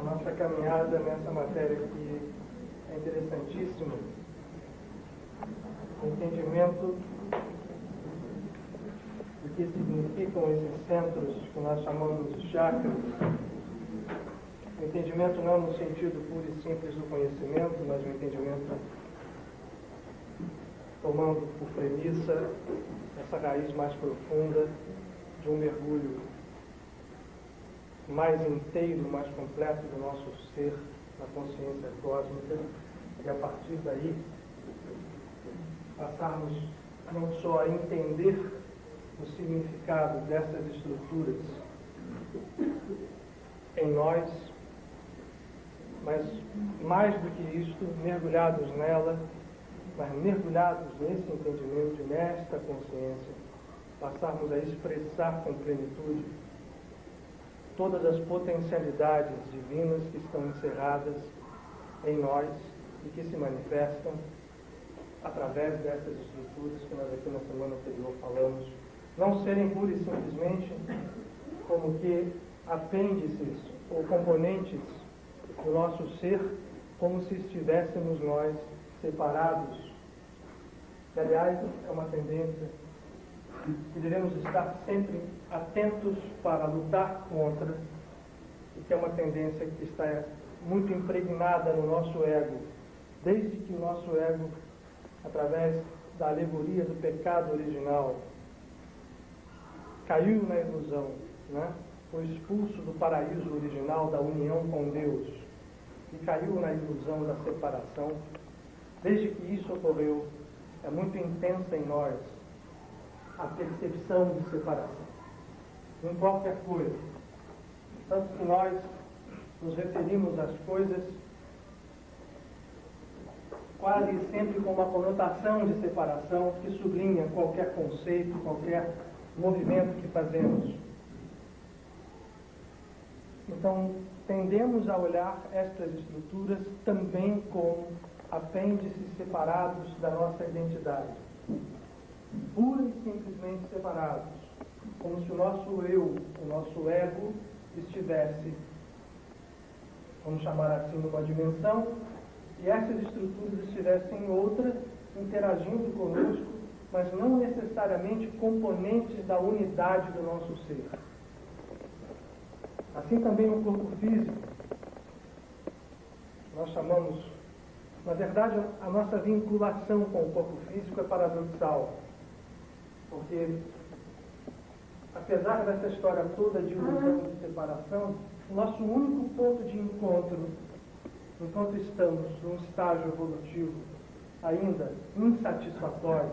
A nossa caminhada nessa matéria aqui é interessantíssima. O entendimento do que significam esses centros que nós chamamos de chakras. O entendimento não no sentido puro e simples do conhecimento, mas o entendimento tomando por premissa essa raiz mais profunda de um mergulho mais inteiro, mais completo do nosso ser, na consciência cósmica, e a partir daí passarmos não só a entender o significado dessas estruturas em nós, mas mais do que isto, mergulhados nela, mas mergulhados nesse entendimento, nesta consciência, passarmos a expressar com plenitude todas as potencialidades divinas que estão encerradas em nós e que se manifestam através dessas estruturas que nós aqui na semana anterior falamos, não serem pura e simplesmente como que apêndices ou componentes do nosso ser, como se estivéssemos nós separados, que aliás é uma tendência que devemos estar sempre atentos para lutar contra, e que é uma tendência que está muito impregnada no nosso ego, desde que o nosso ego, através da alegoria do pecado original, caiu na ilusão, né? Foi expulso do paraíso original da união com Deus e caiu na ilusão da separação. Desde que isso ocorreu, é muito intensa em nós a percepção de separação, em qualquer coisa. Tanto que nós nos referimos às coisas quase sempre com uma conotação de separação que sublinha qualquer conceito, qualquer movimento que fazemos. Então, tendemos a olhar estas estruturas também como apêndices separados da nossa identidade, pura e simplesmente separados, como se o nosso eu, o nosso ego, estivesse, vamos chamar assim, numa dimensão, e essas estruturas estivessem em outra, interagindo conosco, mas não necessariamente componentes da unidade do nosso ser. Assim também no corpo físico, nós chamamos, na verdade, a nossa vinculação com o corpo físico é paradoxal, porque apesar dessa história toda de ilusão de separação, o nosso único ponto de encontro, enquanto estamos num estágio evolutivo ainda insatisfatório,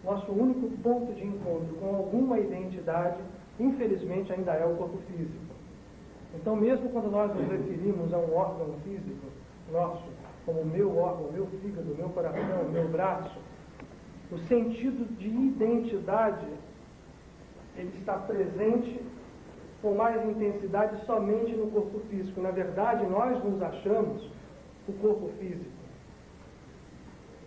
nosso único ponto de encontro com alguma identidade, infelizmente, ainda é o corpo físico. Então, mesmo quando nós nos referimos a um órgão físico nosso, como o meu órgão, o meu fígado, o meu coração, o meu braço, o sentido de identidade, ele está presente com mais intensidade somente no corpo físico. Na verdade, nós nos achamos o corpo físico.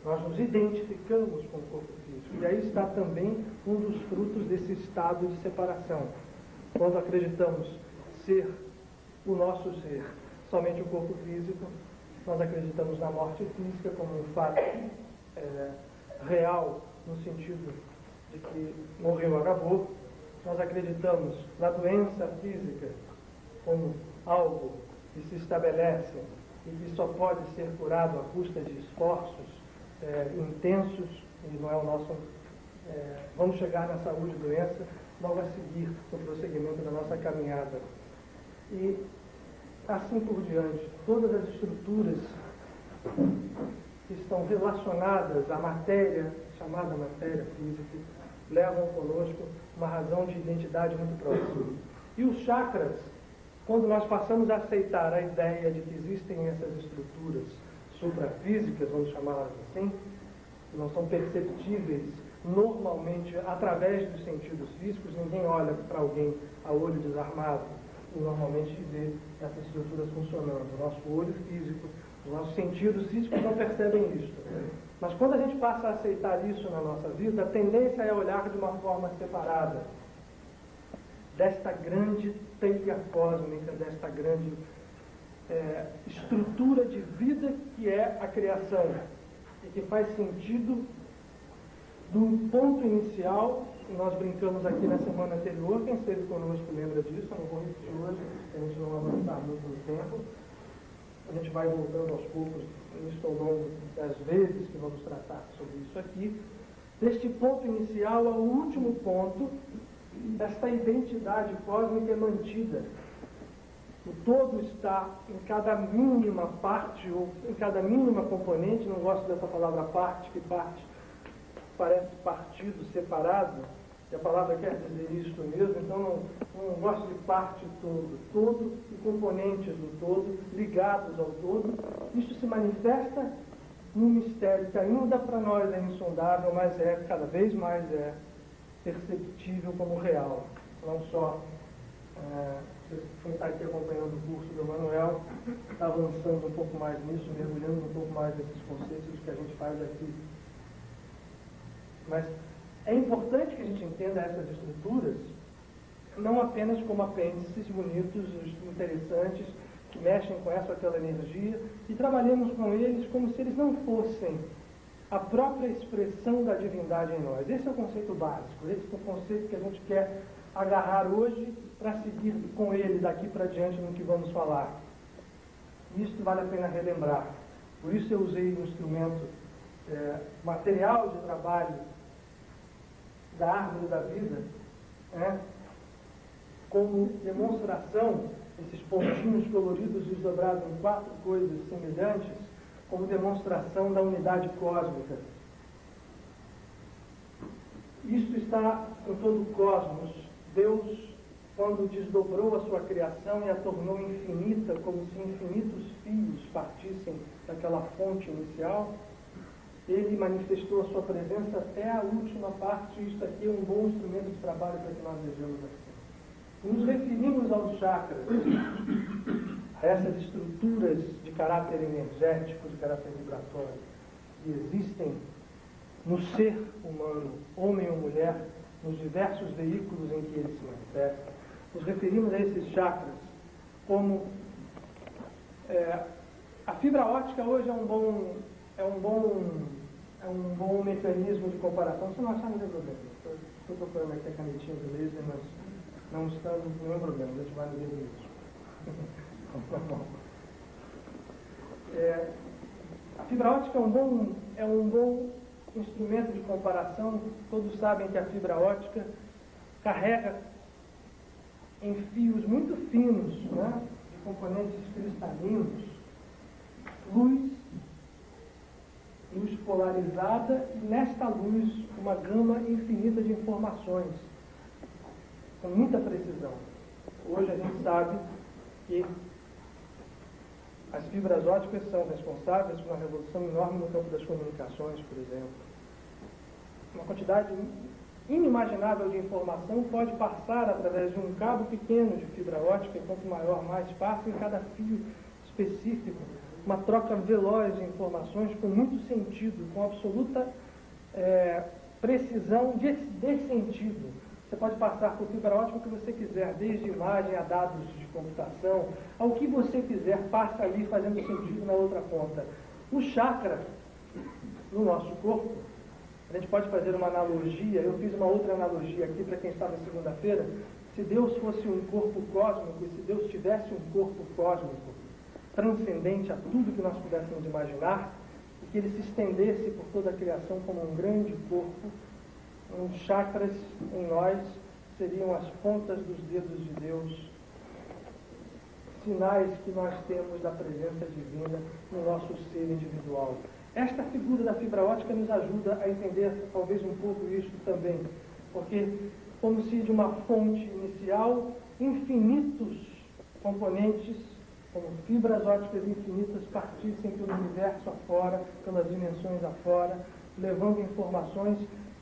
Nós nos identificamos com o corpo físico. E aí está também um dos frutos desse estado de separação. Quando acreditamos ser o nosso ser somente o corpo físico, nós acreditamos na morte física como um fato real, no sentido de que morreu, acabou. Nós acreditamos na doença física como algo que se estabelece e que só pode ser curado à custa de esforços intensos, e não é o nosso... vamos chegar na saúde e doença logo a seguir, no prosseguimento da nossa caminhada. E assim por diante, todas as estruturas que estão relacionadas à matéria, chamada matéria física, levam conosco uma razão de identidade muito próxima. E os chakras, quando nós passamos a aceitar a ideia de que existem essas estruturas suprafísicas, vamos chamá-las assim, que não são perceptíveis normalmente através dos sentidos físicos, ninguém olha para alguém a olho desarmado e normalmente vê essas estruturas funcionando. O nosso olho físico, os nossos sentidos físicos não percebem isso. Mas quando a gente passa a aceitar isso na nossa vida, a tendência é olhar de uma forma separada desta grande teia cósmica, desta grande estrutura de vida que é a criação e que faz sentido do ponto inicial. Nós brincamos aqui na semana anterior, quem esteve conosco lembra disso, eu não vou repetir hoje, a gente não avançar muito no tempo. A gente vai voltando aos poucos, nisso ao longo das vezes que vamos tratar sobre isso aqui. Deste ponto inicial ao último ponto, esta identidade cósmica é mantida. O todo está em cada mínima parte, ou em cada mínima componente. Não gosto dessa palavra parte, que parte parece partido, separado, e a palavra quer dizer isso mesmo, então não gosto de parte todo. Todo e componentes do todo, ligados ao todo. Isso se manifesta num mistério que ainda para nós é insondável, mas cada vez mais é perceptível como real. Não só quem está aqui acompanhando o curso do Emanuel está avançando um pouco mais nisso, mergulhando um pouco mais nesses conceitos que a gente faz aqui. Mas é importante que a gente entenda essas estruturas não apenas como apêndices bonitos, interessantes, que mexem com essa ou aquela energia, e trabalhemos com eles como se eles não fossem a própria expressão da divindade em nós. Esse é o conceito básico, esse é o conceito que a gente quer agarrar hoje para seguir com ele daqui para diante no que vamos falar. Isso vale a pena relembrar. Por isso eu usei um instrumento, material de trabalho da árvore da vida, como demonstração, esses pontinhos coloridos desdobrados em 4 coisas semelhantes, como demonstração da unidade cósmica. Isto está em todo o cosmos. Deus, quando desdobrou a sua criação e a tornou infinita, como se infinitos fios partissem daquela fonte inicial, ele manifestou a sua presença até a última parte. Isto aqui é um bom instrumento de trabalho para que nós vejamos aqui. Nos referimos aos chakras, a essas estruturas de caráter energético, de caráter vibratório, que existem no ser humano, homem ou mulher, nos diversos veículos em que ele se manifesta. Nos referimos a esses chakras como a fibra óptica hoje é um bom mecanismo de comparação. Se não achar, não tem problema. Estou procurando aqui a canetinha do laser, mas não estando, não é problema, a gente vai no dedo mesmo. A fibra óptica é um bom instrumento de comparação. Todos sabem que a fibra óptica carrega em fios muito finos, de componentes cristalinos, luz polarizada, e nesta luz uma gama infinita de informações, com muita precisão. Hoje a gente sabe que as fibras ópticas são responsáveis por uma revolução enorme no campo das comunicações, por exemplo. Uma quantidade inimaginável de informação pode passar através de um cabo pequeno de fibra óptica, e quanto maior, mais passa em cada fio específico. Uma troca veloz de informações com muito sentido, com absoluta precisão de sentido. Você pode passar por fibra óptica o que você quiser, desde imagem a dados de computação, ao que você quiser, passa ali fazendo sentido na outra ponta. O chakra, no nosso corpo, a gente pode fazer uma analogia. Eu fiz uma outra analogia aqui para quem estava segunda-feira. Se Deus fosse um corpo cósmico, e se Deus tivesse um corpo cósmico transcendente a tudo que nós pudéssemos imaginar, e que ele se estendesse por toda a criação como um grande corpo, os chakras em nós seriam as pontas dos dedos de Deus, sinais que nós temos da presença divina no nosso ser individual. Esta figura da fibra óptica nos ajuda a entender talvez um pouco isso também, porque como se de uma fonte inicial infinitos componentes, como fibras ópticas infinitas, partissem pelo universo afora, pelas dimensões afora, levando informações,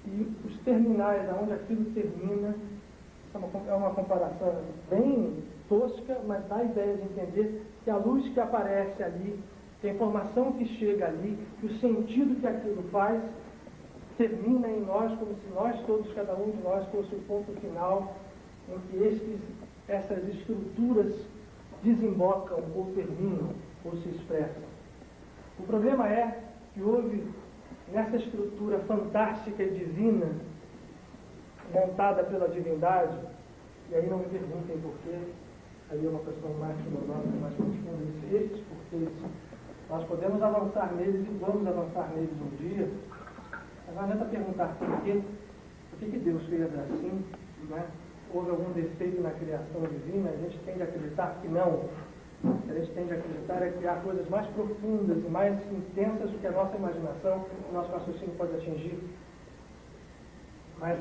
e os terminais, aonde aquilo termina, é uma comparação bem tosca, mas dá a ideia de entender que a luz que aparece ali, que a informação que chega ali, que o sentido que aquilo faz, termina em nós, como se nós todos, cada um de nós, fosse o ponto final em que essas estruturas desembocam ou terminam ou se expressam. O problema é que houve, nessa estrutura fantástica e divina, montada pela divindade, e aí não me perguntem porquê, aí é uma questão mais filosófica, mais profunda, esses porquês, nós podemos avançar neles e vamos avançar neles um dia, mas não adianta perguntar por quê, por que Deus fez assim, né? Houve algum defeito na criação divina, a gente tende a acreditar que não. A gente tende a acreditar é criar coisas mais profundas e mais intensas do que a nossa imaginação, o nosso raciocínio pode atingir. Mas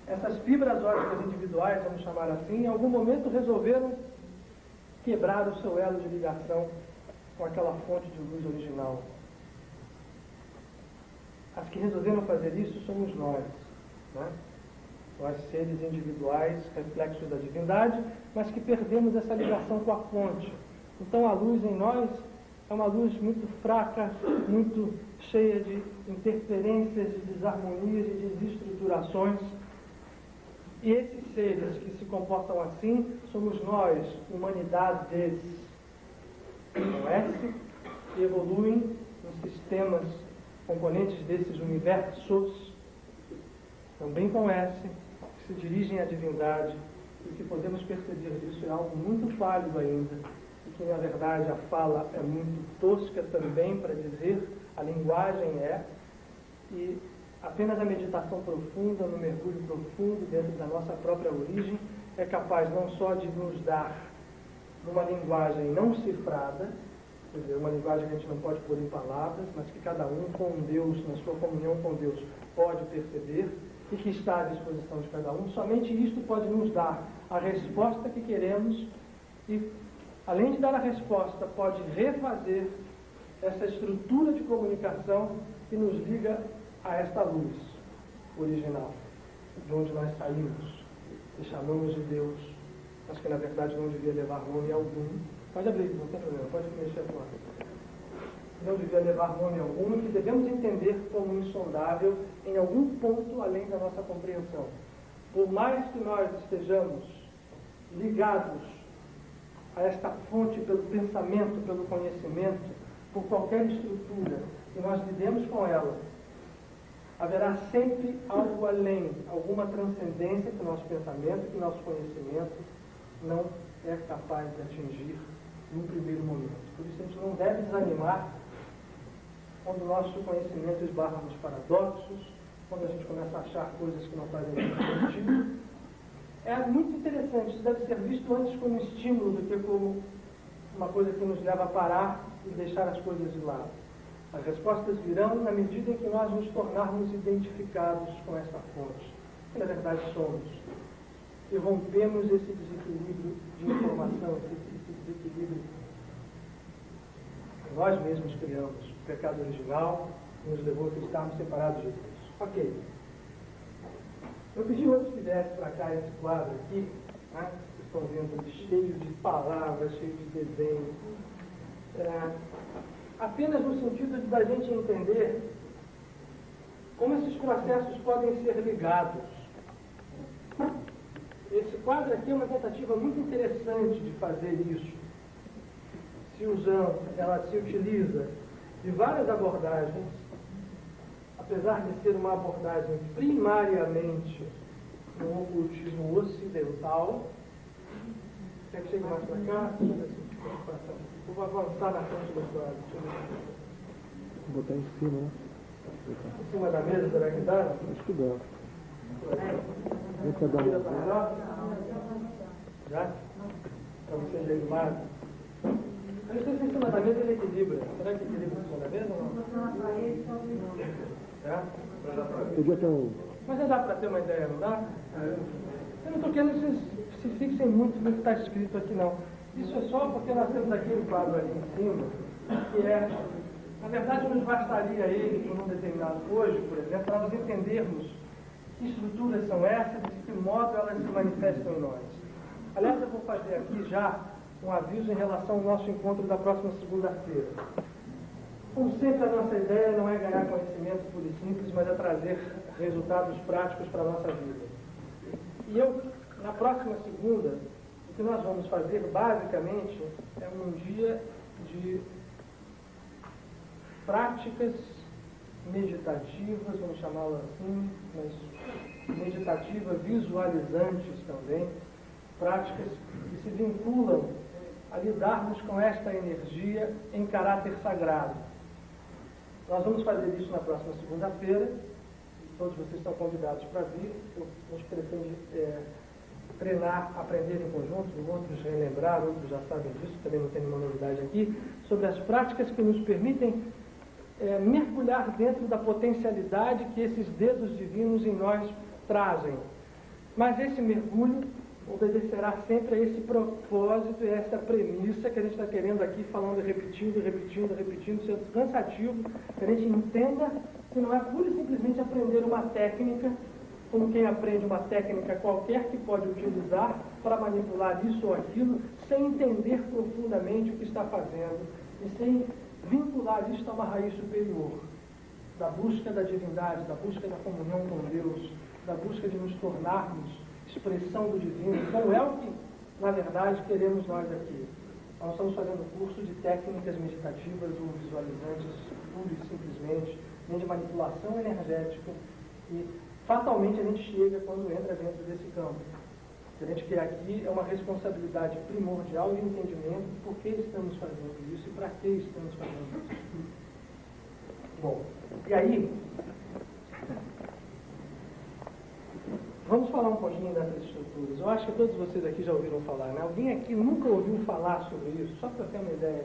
essas fibras óticas individuais, vamos chamar assim, em algum momento resolveram quebrar o seu elo de ligação com aquela fonte de luz original. As que resolveram fazer isso somos nós, né? Nós, seres individuais, reflexos da divindade, mas que perdemos essa ligação com a fonte. Então a luz em nós é uma luz muito fraca, muito cheia de interferências, de desarmonias e de desestruturações. E esses seres que se comportam assim somos nós, humanidades, conhecem e evoluem nos sistemas componentes desses universos, também conhecem, que se dirigem à divindade, e que podemos perceber disso é algo muito válido ainda, e que na verdade a fala é muito tosca também para dizer, a linguagem é, e apenas a meditação profunda, no mergulho profundo dentro da nossa própria origem, é capaz não só de nos dar uma linguagem não cifrada, quer dizer, uma linguagem que a gente não pode pôr em palavras, mas que cada um com Deus, na sua comunhão com Deus, pode perceber, e que está à disposição de cada um. Somente isto pode nos dar a resposta que queremos e, além de dar a resposta, pode refazer essa estrutura de comunicação que nos liga a esta luz original, de onde nós saímos e chamamos de Deus, mas que na verdade não devia levar nome algum. Pode abrir, não tem problema, pode mexer agora. Não devia levar nome algum, que devemos entender como insondável em algum ponto além da nossa compreensão. Por mais que nós estejamos ligados a esta fonte pelo pensamento, pelo conhecimento, por qualquer estrutura, e nós lidemos com ela, haverá sempre algo além, alguma transcendência que o nosso pensamento, que o nosso conhecimento não é capaz de atingir no primeiro momento. Por isso a gente não deve desanimar quando o nosso conhecimento esbarra nos paradoxos, quando a gente começa a achar coisas que não fazem muito sentido. É muito interessante, isso deve ser visto antes como um estímulo do que como uma coisa que nos leva a parar e deixar as coisas de lado. As respostas virão na medida em que nós nos tornarmos identificados com essa fonte, que na verdade somos, e rompemos esse desequilíbrio de informação, esse desequilíbrio que nós mesmos criamos. O pecado original nos levou a estarmos separados de Deus. Ok. Eu pedi hoje que viesse para cá esse quadro aqui, né? Vocês estão vendo, cheio de palavras, cheio de desenhos. Apenas no sentido de a gente entender como esses processos podem ser ligados. Esse quadro aqui é uma tentativa muito interessante de fazer isso. Ela se utiliza de várias abordagens, apesar de ser uma abordagem primariamente no ocultismo ocidental. Quer que chegue mais para cá? Deixa eu ver se vou avançar na frente do quadro. Vou botar em cima, né? Em cima da mesa, será que dá? Acho que dá. Vira para melhor? Já? Para você ver mais. Eu não sei se em cima da mesa ele equilibra. Será que equilibra em cima da mesa ou não? Podia ter um... Mas já dá para ter uma ideia, não dá? Eu não estou querendo que vocês se fixem muito no que está escrito aqui, não. Isso é só porque nós temos aquele quadro ali em cima, que é, na verdade, nos bastaria ele, por um determinado hoje, por exemplo, para nós entendermos que estruturas são essas e de que modo elas se manifestam em nós. Aliás, eu vou fazer aqui já um aviso em relação ao nosso encontro da próxima segunda-feira. Como sempre, a nossa ideia não é ganhar conhecimento puro e simples, mas é trazer resultados práticos para a nossa vida. E eu, na próxima segunda, O que nós vamos fazer, basicamente, é um dia de práticas meditativas, vamos chamá-las assim, mas meditativas visualizantes também, práticas que se vinculam a lidarmos com esta energia em caráter sagrado. Nós vamos fazer isso na próxima segunda-feira, todos vocês estão convidados para vir. A gente pretende treinar, aprender em conjunto, outros relembrar, outros já sabem disso, também não tem nenhuma novidade aqui, sobre as práticas que nos permitem mergulhar dentro da potencialidade que esses dedos divinos em nós trazem. Mas esse mergulho obedecerá sempre a esse propósito e a essa premissa que a gente está querendo aqui, falando, repetindo, sendo cansativo, que a gente entenda que não é pura e simplesmente aprender uma técnica, como quem aprende uma técnica qualquer que pode utilizar para manipular isso ou aquilo, sem entender profundamente o que está fazendo e sem vincular isso a uma raiz superior, da busca da divindade, da busca da comunhão com Deus, da busca de nos tornarmos expressão do divino. Então é o que, na verdade, queremos nós aqui. Nós estamos fazendo curso de técnicas meditativas ou visualizantes, pura e simplesmente, nem de manipulação energética, e fatalmente a gente chega quando entra dentro desse campo. A gente quer aqui é uma responsabilidade primordial de entendimento de por que estamos fazendo isso e para que estamos fazendo isso. Bom, e aí, vamos falar um pouquinho dessas estruturas. Eu acho que todos vocês aqui já ouviram falar, né? Alguém aqui nunca ouviu falar sobre isso? Só para ter uma ideia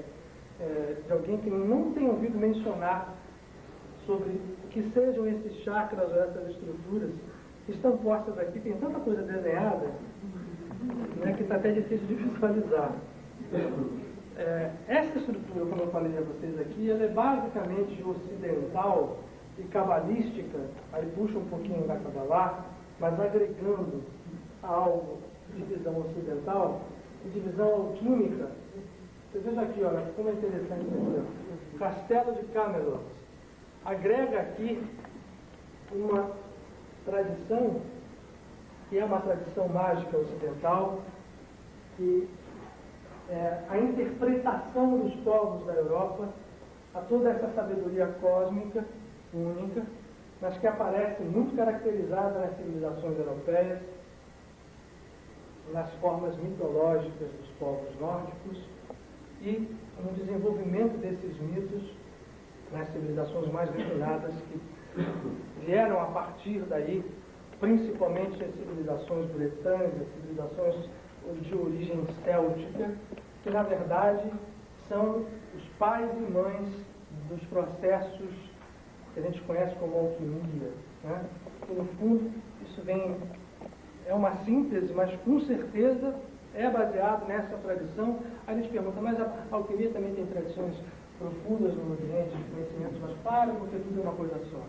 de alguém que não tem ouvido mencionar sobre o que sejam esses chakras ou essas estruturas que estão postas aqui. Tem tanta coisa desenhada, né, que está até difícil de visualizar. Essa estrutura, como eu falei a vocês aqui, ela é basicamente ocidental e cabalística, aí puxa um pouquinho da Kabbalah, mas agregando algo de visão ocidental e de visão alquímica. Você veja aqui, olha, como é interessante isso aqui. O Castelo de Camelot agrega aqui uma tradição que é uma tradição mágica ocidental, que é a interpretação dos povos da Europa a toda essa sabedoria cósmica única, mas que aparece muito caracterizada nas civilizações europeias, nas formas mitológicas dos povos nórdicos e no desenvolvimento desses mitos nas civilizações mais refinadas que vieram a partir daí, principalmente as civilizações bretânicas, civilizações de origem céltica, que na verdade são os pais e mães dos processos que a gente conhece como alquimia, né? Que no fundo isso é uma síntese, mas com certeza é baseado nessa tradição. A gente pergunta, mas a alquimia também tem tradições profundas no Oriente, de conhecimentos, mas para, porque tudo é uma coisa só.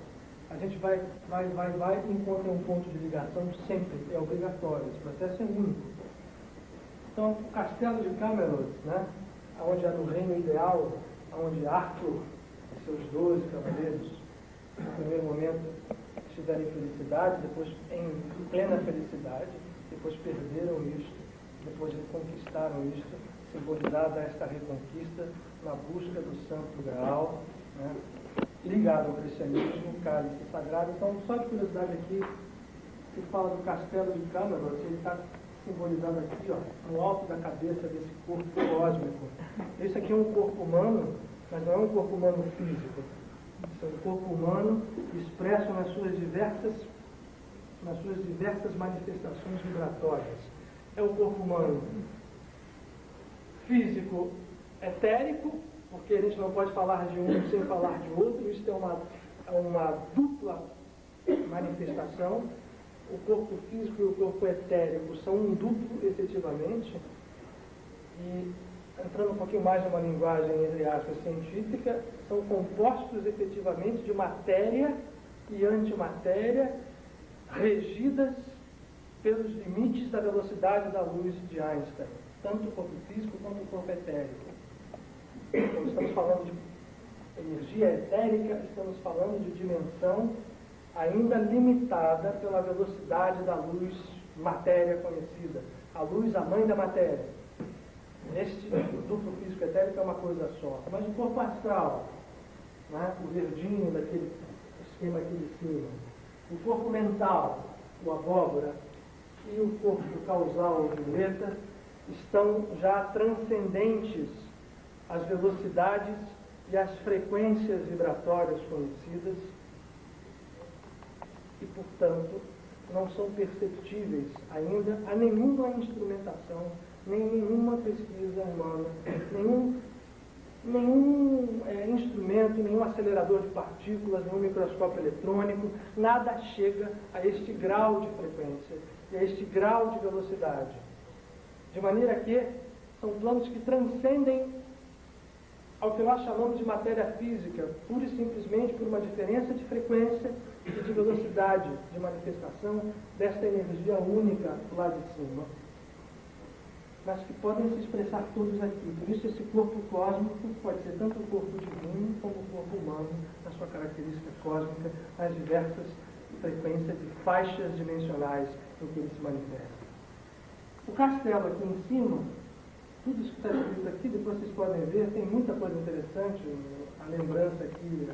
A gente vai e encontra um ponto de ligação sempre, é obrigatório, esse processo é único. Então, o Castelo de Camelot, né, onde era o reino ideal, onde Arthur e seus 12 cavaleiros, no primeiro momento, estiveram em felicidade, depois em plena felicidade, depois perderam isto, depois reconquistaram isto, simbolizada esta reconquista na busca do Santo Graal, né, ligado ao cristianismo, o cálice sagrado. Então, só de curiosidade aqui, se fala do Castelo de Camelot, ele está simbolizado aqui, ó, no alto da cabeça desse corpo cósmico. Esse aqui é um corpo humano, mas não é um corpo humano físico. Esse é um corpo humano expresso nas suas diversas manifestações vibratórias. É o corpo humano físico etérico, porque a gente não pode falar de um sem falar de outro. Isso é uma dupla manifestação. O corpo físico e o corpo etérico são um duplo, efetivamente. E, entrando um pouquinho mais numa linguagem, entre aspas, científica, são compostos, efetivamente, de matéria e antimatéria, regidas pelos limites da velocidade da luz de Einstein, tanto o corpo físico quanto o corpo etérico. Quando estamos falando de energia etérica, estamos falando de dimensão ainda limitada pela velocidade da luz matéria conhecida. A luz, a mãe da matéria. Este duplo físico etérico é uma coisa só. Mas o corpo astral, né? O verdinho daquele esquema aqui de cima. O corpo mental, o abóbora, e o corpo causal, o violeta, estão já transcendentes às velocidades e às frequências vibratórias conhecidas e, portanto, não são perceptíveis ainda a nenhuma instrumentação, nem nenhuma pesquisa humana, nenhum instrumento, nenhum acelerador de partículas, nenhum microscópio eletrônico, nada chega a este grau de frequência e a este grau de velocidade. De maneira que são planos que transcendem ao que nós chamamos de matéria física, pura e simplesmente por uma diferença de frequência e de velocidade de manifestação desta energia única lá de cima, mas que podem se expressar todos aqui. Por isso esse corpo cósmico pode ser tanto o corpo divino como o corpo humano, na sua característica cósmica, nas diversas frequências e faixas dimensionais em que ele se manifesta. O castelo aqui em cima, tudo isso que está escrito aqui, depois vocês podem ver, tem muita coisa interessante, a lembrança aqui,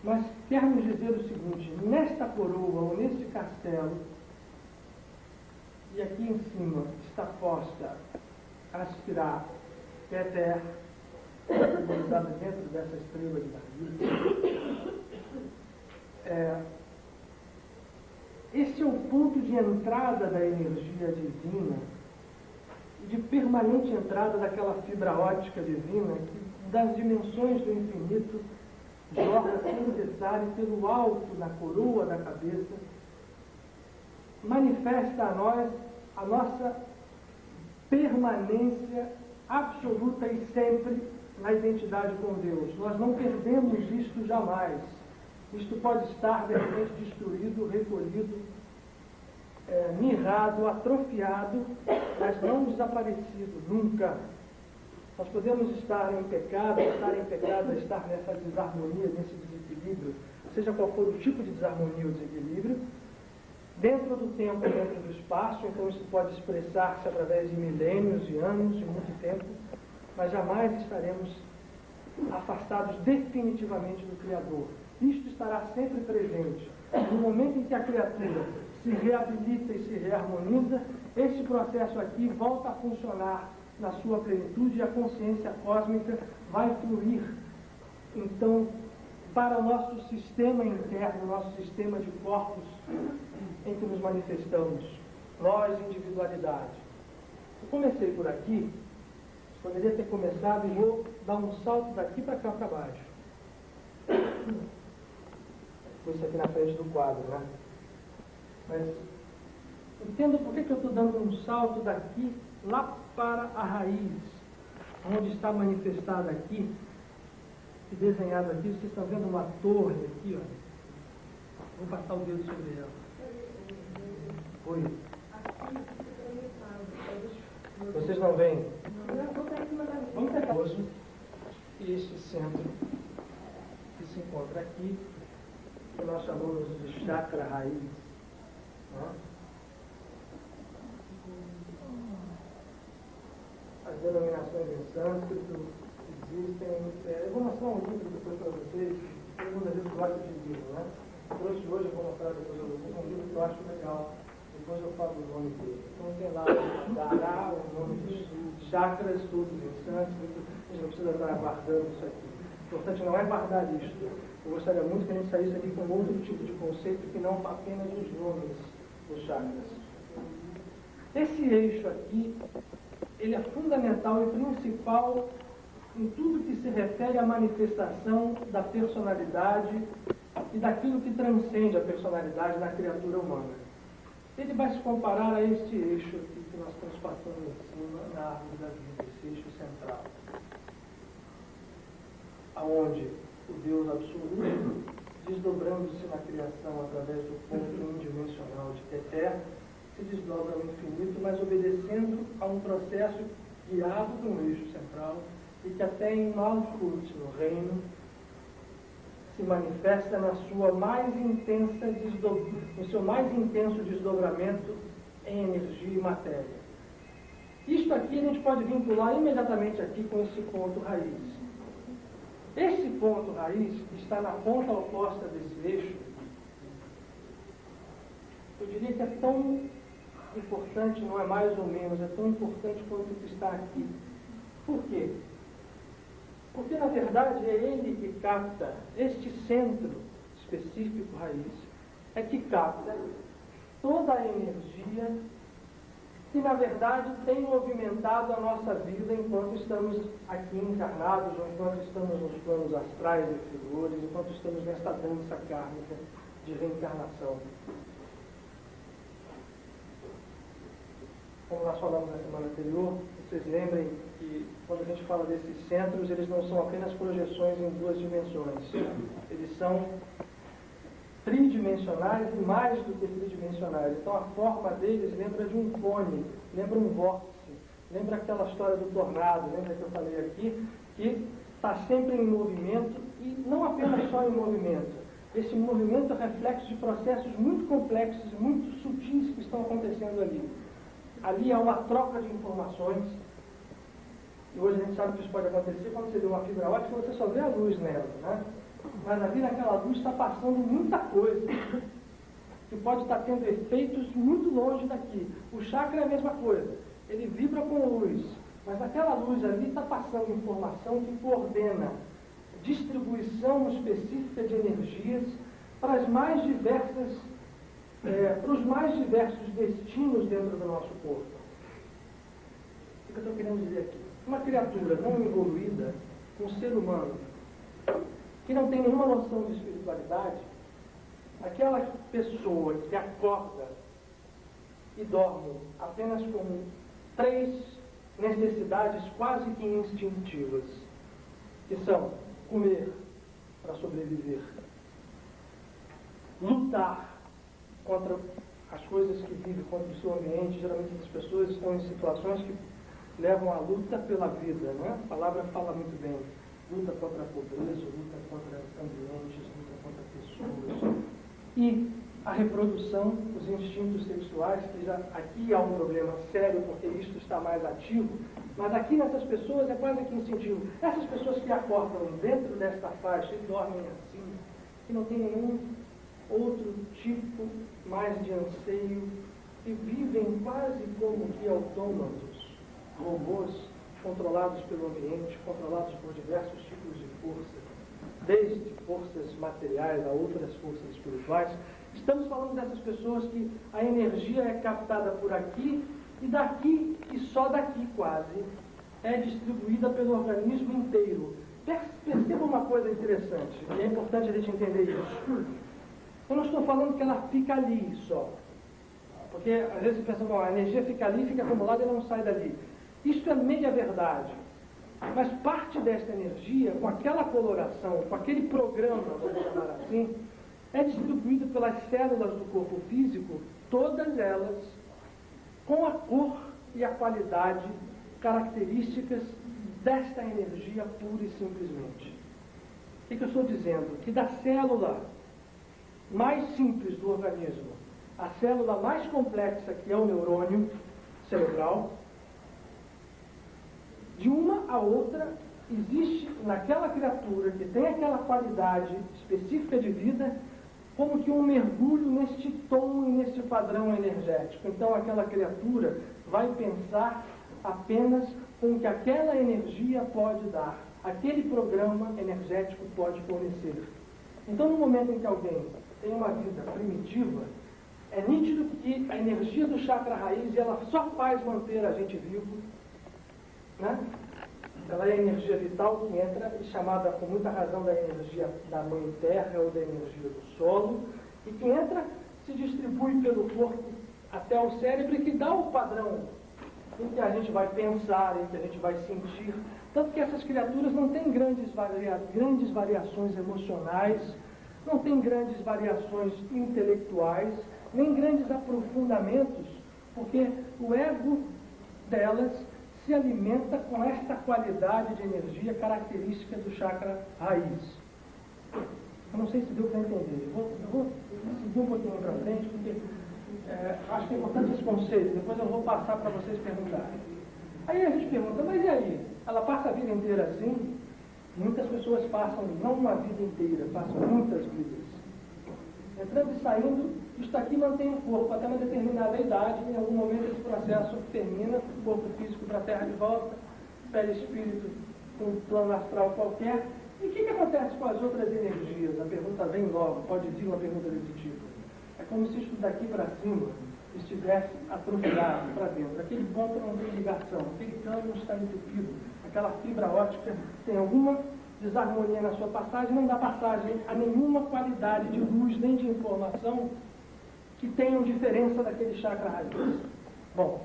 mas quer nos dizer o seguinte: nesta coroa, ou neste castelo, e aqui em cima está posta a aspirar Keter, simbolizada dentro dessa estrela de Davi. Este é o ponto de entrada da energia divina, de permanente entrada daquela fibra óptica divina, que das dimensões do infinito jorra sem cessar e pelo alto da coroa da cabeça manifesta a nós a nossa permanência absoluta e sempre na identidade com Deus. Nós não perdemos isto jamais. Isto pode estar, de repente, destruído, recolhido, mirrado, atrofiado, mas não desaparecido, nunca. Nós podemos estar em pecado, estar nessa desarmonia, nesse desequilíbrio, seja qual for o tipo de desarmonia ou desequilíbrio, dentro do tempo, dentro do espaço. Então isso pode expressar-se através de milênios, de anos, de muito tempo, mas jamais estaremos afastados definitivamente do Criador. Isto estará sempre presente. No momento em que a criatura se reabilita e se reharmoniza, este processo aqui volta a funcionar na sua plenitude e a consciência cósmica vai fluir, então, para o nosso sistema interno, nosso sistema de corpos em que nos manifestamos, nós, individualidade. Eu comecei por aqui, poderia ter começado e vou dar um salto daqui para cá para baixo. Isso aqui na frente do quadro, né? Mas entenda por que eu estou dando um salto daqui lá para a raiz, onde está manifestada aqui e desenhado aqui. Vocês estão vendo uma torre aqui, ó. Vou passar o dedo sobre ela. Oi. Vocês não veem? Vamos pegar hoje este centro que se encontra aqui, que nós chamamos de chakra raiz. Né? As denominações em sânscrito existem. Eu vou mostrar um livro depois para vocês. Todo mundo às vezes gosta de livro, né? Eu trouxe hoje, eu vou mostrar depois para vocês um livro que eu acho legal. Depois eu falo o nome dele. Então tem lá o nome dos chakras, todos em sânscrito. A gente não precisa estar aguardando isso aqui. O importante não é guardar isto. Eu gostaria muito que a gente saísse aqui com outro tipo de conceito que não apenas os nomes dos chakras. Esse eixo aqui, ele é fundamental e principal em tudo que se refere à manifestação da personalidade e daquilo que transcende a personalidade da criatura humana. Ele vai se comparar a este eixo aqui que nós estamos passando em cima na árvore da vida, esse eixo central, aonde o Deus absoluto, desdobrando-se na criação através do ponto unidimensional de Keter, se desdobra no infinito, mas obedecendo a um processo guiado por um eixo central e que até em Malkuth, no reino, se manifesta na sua mais intensa no seu mais intenso desdobramento em energia e matéria. Isto aqui a gente pode vincular imediatamente aqui com esse ponto raiz. Esse ponto raiz, que está na ponta oposta desse eixo, eu diria que é tão importante, não é mais ou menos, é tão importante quanto o que está aqui. Por quê? Porque, na verdade, é ele que capta, este centro específico raiz, é que capta toda a energia que, na verdade, tem movimentado a nossa vida enquanto estamos aqui encarnados, ou enquanto estamos nos planos astrais inferiores, enquanto estamos nesta dança kármica de reencarnação. Como nós falamos na semana anterior, vocês lembrem que quando a gente fala desses centros, eles não são apenas projeções em duas dimensões. Eles são tridimensionais e mais do que tridimensionais. Então a forma deles lembra de um cone, lembra um vórtice, lembra aquela história do tornado, lembra que eu falei aqui, que está sempre em movimento e não apenas só em movimento. Esse movimento é reflexo de processos muito complexos e muito sutis que estão acontecendo ali. Ali há uma troca de informações, e hoje a gente sabe que isso pode acontecer quando você vê uma fibra ótica, você só vê a luz nela, né? Mas ali naquela luz está passando muita coisa, que pode estar tendo efeitos muito longe daqui. O chakra é a mesma coisa, ele vibra com luz, mas naquela luz ali está passando informação que coordena distribuição específica de energias para as mais diversas para os mais diversos destinos dentro do nosso corpo. O que eu estou querendo dizer aqui? Uma criatura não evoluída, um ser humano, que não tem nenhuma noção de espiritualidade, aquela pessoa que acorda e dorme apenas com 3 necessidades quase que instintivas, que são comer para sobreviver, lutar contra as coisas que vivem, contra o seu ambiente. Geralmente as pessoas estão em situações que levam à luta pela vida, né? A palavra fala muito bem. Luta contra a pobreza, luta contra ambientes, luta contra pessoas. E a reprodução, os instintos sexuais, que já aqui há um problema sério, porque isto está mais ativo, mas aqui nessas pessoas é quase que instintivo. Essas pessoas que acordam dentro desta faixa e dormem assim, que não tem nenhum outro tipo mais de anseio, e vivem quase como que autômatos, robôs controlados pelo ambiente, controlados por diversos tipos de força, desde forças materiais a outras forças espirituais. Estamos falando dessas pessoas que a energia é captada por aqui e daqui, e só daqui quase, é distribuída pelo organismo inteiro. Perceba uma coisa interessante, e é importante a gente entender isso. Eu não estou falando que ela fica ali só, porque às vezes você pensa, bom, a energia fica ali, fica acumulada e não sai dali. Isso é meia verdade, mas parte desta energia, com aquela coloração, com aquele programa, vamos chamar assim, é distribuída pelas células do corpo físico, todas elas, com a cor e a qualidade características desta energia pura e simplesmente. O que eu estou dizendo? Que da célula mais simples do organismo, a célula mais complexa, que é o neurônio cerebral, de uma a outra existe naquela criatura que tem aquela qualidade específica de vida, como que um mergulho neste tom e neste padrão energético. Então aquela criatura vai pensar apenas com o que aquela energia pode dar, aquele programa energético pode fornecer. Então no momento em que alguém tem uma vida primitiva, é nítido que a energia do chakra raiz, ela só faz manter a gente vivo, né? Ela é a energia vital que entra, chamada com muita razão da energia da mãe terra ou da energia do solo, e que entra, se distribui pelo corpo até o cérebro e que dá o padrão em que a gente vai pensar, em que a gente vai sentir. Tanto que essas criaturas não têm grandes variações emocionais, não têm grandes variações intelectuais, nem grandes aprofundamentos, porque o ego delas se alimenta com esta qualidade de energia característica do chakra raiz. Eu não sei se deu para entender. Eu vou seguir um pouquinho para frente, porque acho que é importante esse conceito. Depois eu vou passar para vocês perguntarem. Aí a gente pergunta, mas e aí? Ela passa a vida inteira assim? Muitas pessoas passam, não uma vida inteira, passam muitas vidas. Entrando e saindo, isto aqui mantém o corpo até uma determinada idade, em algum momento esse processo termina, o corpo físico para a Terra de volta, perispírito para um plano astral qualquer. E o que acontece com as outras energias? A pergunta vem logo, pode vir uma pergunta desse tipo. É como se isso daqui para cima estivesse atrofiado para dentro. Aquele ponto não tem ligação, aquele cano está entupido, aquela fibra óptica tem alguma desarmonia na sua passagem, não dá passagem a nenhuma qualidade de luz nem de informação que tenham diferença daquele chakra raiz. Bom,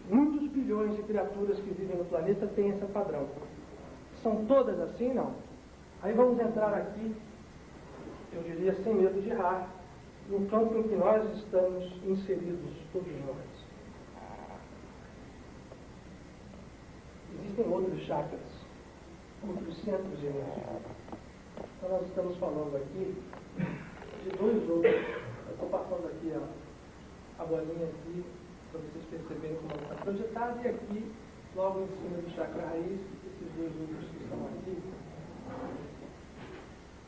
muitos bilhões de criaturas que vivem no planeta têm esse padrão. São todas assim? Não. Aí vamos entrar aqui, eu diria sem medo de errar, no campo em que nós estamos inseridos, todos nós. Existem outros chakras, outros centros de energia. Então nós estamos falando aqui de dois outros. Eu estou passando aqui a bolinha aqui, para vocês perceberem como ela está projetada, e aqui, logo em cima do chakra raiz, esses dois outros que estão aqui.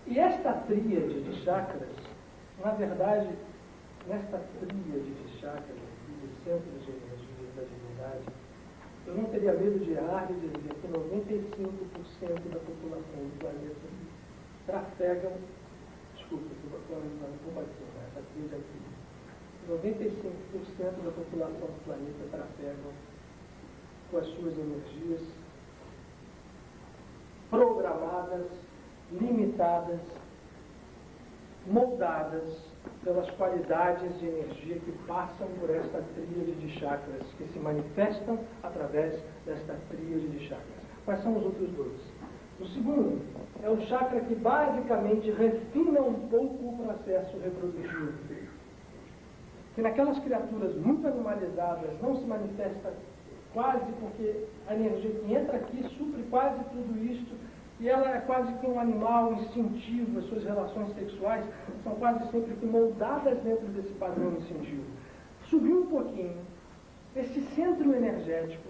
E esta tríade de chakras, na verdade, nesta tríade de chakras e de centros de energia da divindade, eu não teria medo de errar e dizer que 95% da população do planeta trafegam, desculpa, não pode ser, essa tríade aqui. 95% da população do planeta trafegam com as suas energias programadas, limitadas, moldadas pelas qualidades de energia que passam por esta tríade de chakras, que se manifestam através desta tríade de chakras. Quais são os outros dois? O segundo é o chakra que basicamente refina um pouco o processo reprodutivo, que naquelas criaturas muito animalizadas não se manifesta quase, porque a energia que entra aqui supre quase tudo isto, e ela é quase que um animal instintivo, as suas relações sexuais são quase sempre moldadas dentro desse padrão instintivo. Subiu um pouquinho, esse centro energético,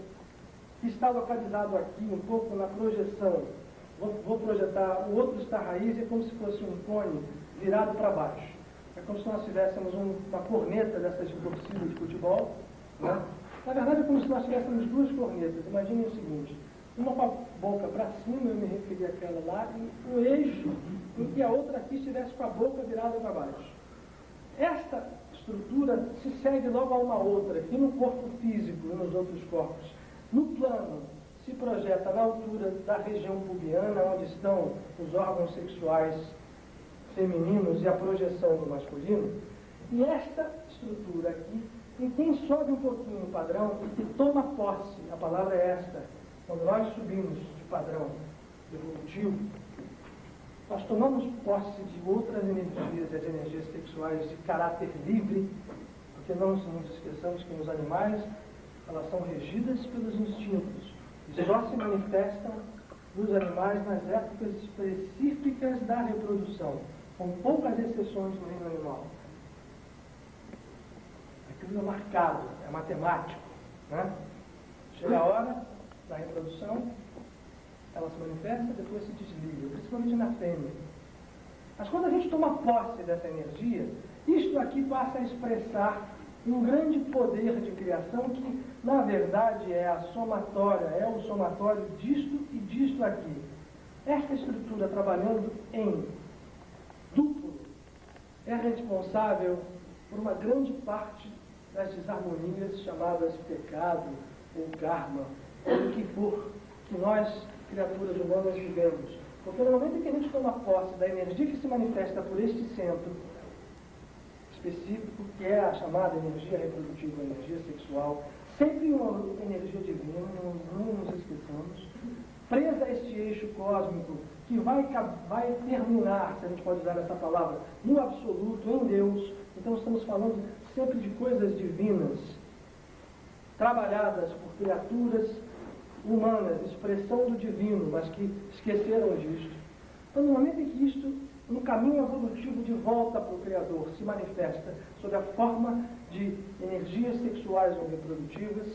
que está localizado aqui, um pouco na projeção, vou projetar, o outro está raiz, é como se fosse um cone virado para baixo. É como se nós tivéssemos uma corneta dessas de torcida de futebol, né? Na verdade é como se nós tivéssemos duas cornetas. Imaginem o seguinte, uma com a boca para cima, eu me referi àquela lá, e o eixo em que a outra aqui estivesse com a boca virada para baixo. Esta estrutura se segue logo a uma outra, aqui no corpo físico e nos outros corpos. No plano, se projeta na altura da região pubiana, onde estão os órgãos sexuais femininos e a projeção do masculino. E esta estrutura aqui, em quem sobe um pouquinho o padrão e que toma posse, a palavra é esta, quando nós subimos de padrão evolutivo, nós tomamos posse de outras energias, as energias sexuais de caráter livre, porque não nos esqueçamos que nos animais elas são regidas pelos instintos e só se manifestam nos animais nas épocas específicas da reprodução, com poucas exceções no reino animal. Aquilo é marcado, é matemático, né? Chega a hora da reprodução, ela se manifesta, depois se desliga, principalmente na fêmea. Mas quando a gente toma posse dessa energia, isto aqui passa a expressar um grande poder de criação que, na verdade, é a somatória, é o somatório disto e disto aqui. Esta estrutura trabalhando em duplo é responsável por uma grande parte das desarmonias chamadas pecado ou karma, ou o que for que nós, criaturas humanas, vivemos. Porque no momento em que a gente toma posse da energia que se manifesta por este centro específico, que é a chamada energia reprodutiva, energia sexual, sempre uma energia divina, não nos esqueçamos, presa a este eixo cósmico, que vai terminar, se a gente pode usar essa palavra, no absoluto, em Deus. Então estamos falando sempre de coisas divinas, trabalhadas por criaturas humanas, expressão do divino, mas que esqueceram disto. Então, no momento em que isto, no caminho evolutivo de volta para o Criador, se manifesta sob a forma de energias sexuais ou reprodutivas,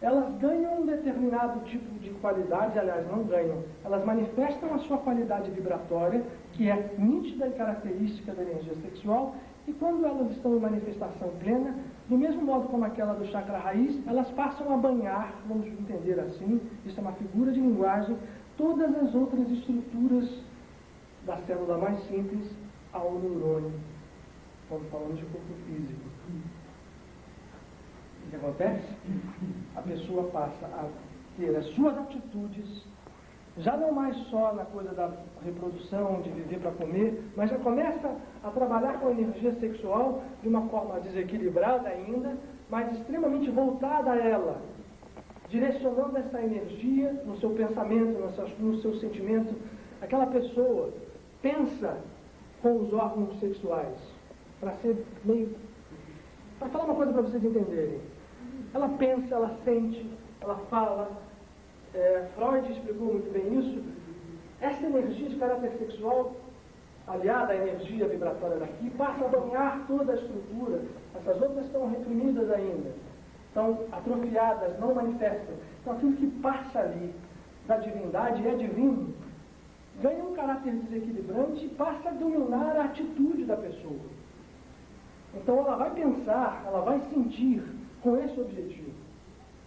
elas ganham um determinado tipo de qualidade, aliás, não ganham, elas manifestam a sua qualidade vibratória, que é nítida e característica da energia sexual, e quando elas estão em manifestação plena, do mesmo modo como aquela do chakra raiz, elas passam a banhar, vamos entender assim, isso é uma figura de linguagem, todas as outras estruturas da célula mais simples ao neurônio, quando falamos de corpo físico. O que acontece? A pessoa passa a ter as suas atitudes, já não mais só na coisa da reprodução, de viver para comer, mas já começa a trabalhar com a energia sexual de uma forma desequilibrada ainda, mas extremamente voltada a ela, direcionando essa energia no seu pensamento, no seu sentimento. Aquela pessoa pensa com os órgãos sexuais, para falar uma coisa para vocês entenderem. Ela pensa, ela sente, ela fala. Freud explicou muito bem isso. Essa energia de caráter sexual, aliada à energia vibratória daqui, passa a banhar toda a estrutura. Essas outras estão reprimidas ainda, estão atrofiadas, não manifestam. Então aquilo que passa ali da divindade é divino, ganha um caráter desequilibrante e passa a dominar a atitude da pessoa. Então ela vai pensar, ela vai sentir com esse objetivo,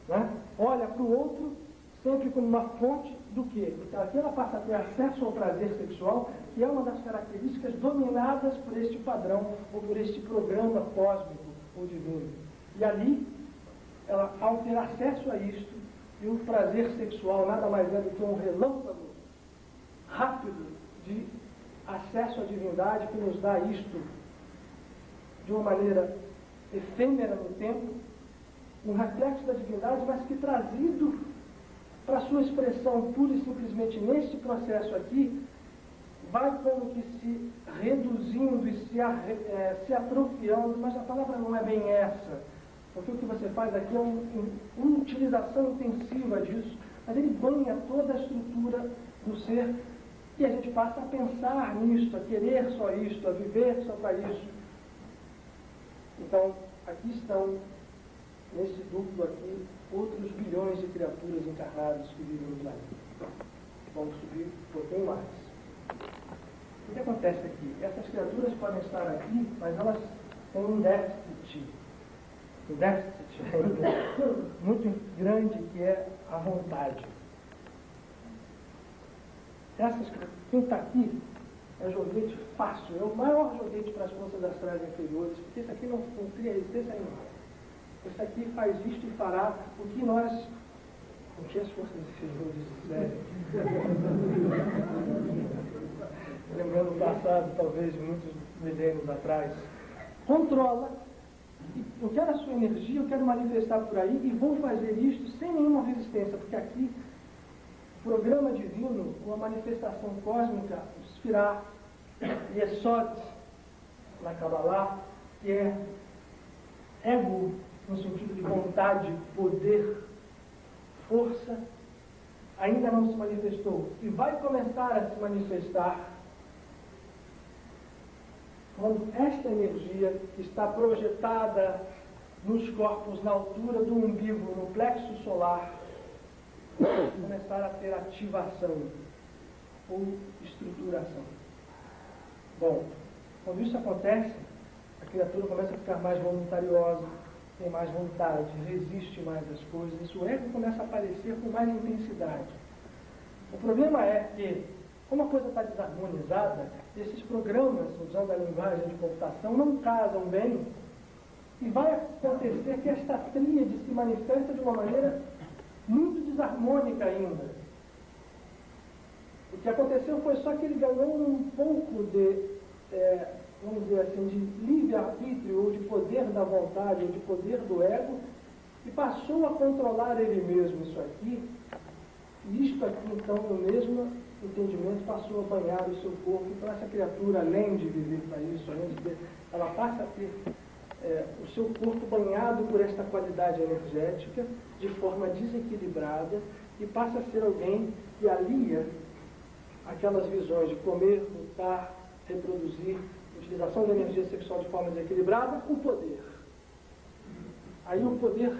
né? Olha para o outro sempre como uma fonte do quê? Então aqui ela passa a ter acesso ao prazer sexual, que é uma das características dominadas por este padrão, ou por este programa cósmico ou divino. E ali, ela, ao ter acesso a isto, e o prazer sexual nada mais é do que um relâmpago rápido de acesso à divindade que nos dá isto de uma maneira efêmera no tempo, um reflexo da divindade, mas que trazido para sua expressão pura e simplesmente neste processo aqui, vai como que se reduzindo e se atrofiando, mas a palavra não é bem essa, porque o que você faz aqui é uma utilização intensiva disso, mas ele banha toda a estrutura do ser e a gente passa a pensar nisto, a querer só isto, a viver só para isso. Então, aqui estão, nesse duplo aqui, outros bilhões de criaturas encarnadas que vivem no planeta. Vamos subir um pouquinho mais. O que acontece aqui? Essas criaturas podem estar aqui, mas elas têm um déficit ainda muito grande, que é a vontade. Quem está aqui é joguete fácil, é o maior joguete para as forças astrais inferiores, porque isso aqui não cria resistência nenhuma. Isso aqui faz isto e fará o que nós, o que as forças inferiores fizerem. Lembrando o passado, talvez muitos milênios atrás, controla. Eu quero a sua energia, eu quero manifestar por aí e vou fazer isto sem nenhuma resistência, porque aqui o programa divino, ou a manifestação cósmica, o Sfirah, Yesod, na Kabbalah, que é ego, no sentido de vontade, poder, força, ainda não se manifestou. E vai começar a se manifestar quando esta energia que está projetada nos corpos na altura do umbigo, no plexo solar, começar a ter ativação ou estruturação. Bom, quando isso acontece, a criatura começa a ficar mais voluntariosa, tem mais vontade, resiste mais às coisas, isso ego começa a aparecer com mais intensidade. O problema é que, como a coisa está desarmonizada, esses programas, usando a linguagem de computação, não casam bem, e vai acontecer que esta tríade se manifesta de uma maneira muito desarmônica ainda. O que aconteceu foi só que ele ganhou um pouco de, vamos dizer assim, de livre-arbítrio, ou de poder da vontade, ou de poder do ego, e passou a controlar ele mesmo isso aqui, e isto aqui, então, no mesmo entendimento, passou a banhar o seu corpo. Então, essa criatura, além de viver para isso, ela passa a ter o seu corpo banhado por esta qualidade energética, de forma desequilibrada, e passa a ser alguém que alia aquelas visões de comer, lutar, reproduzir, utilização da energia sexual de forma desequilibrada, o poder. Aí o poder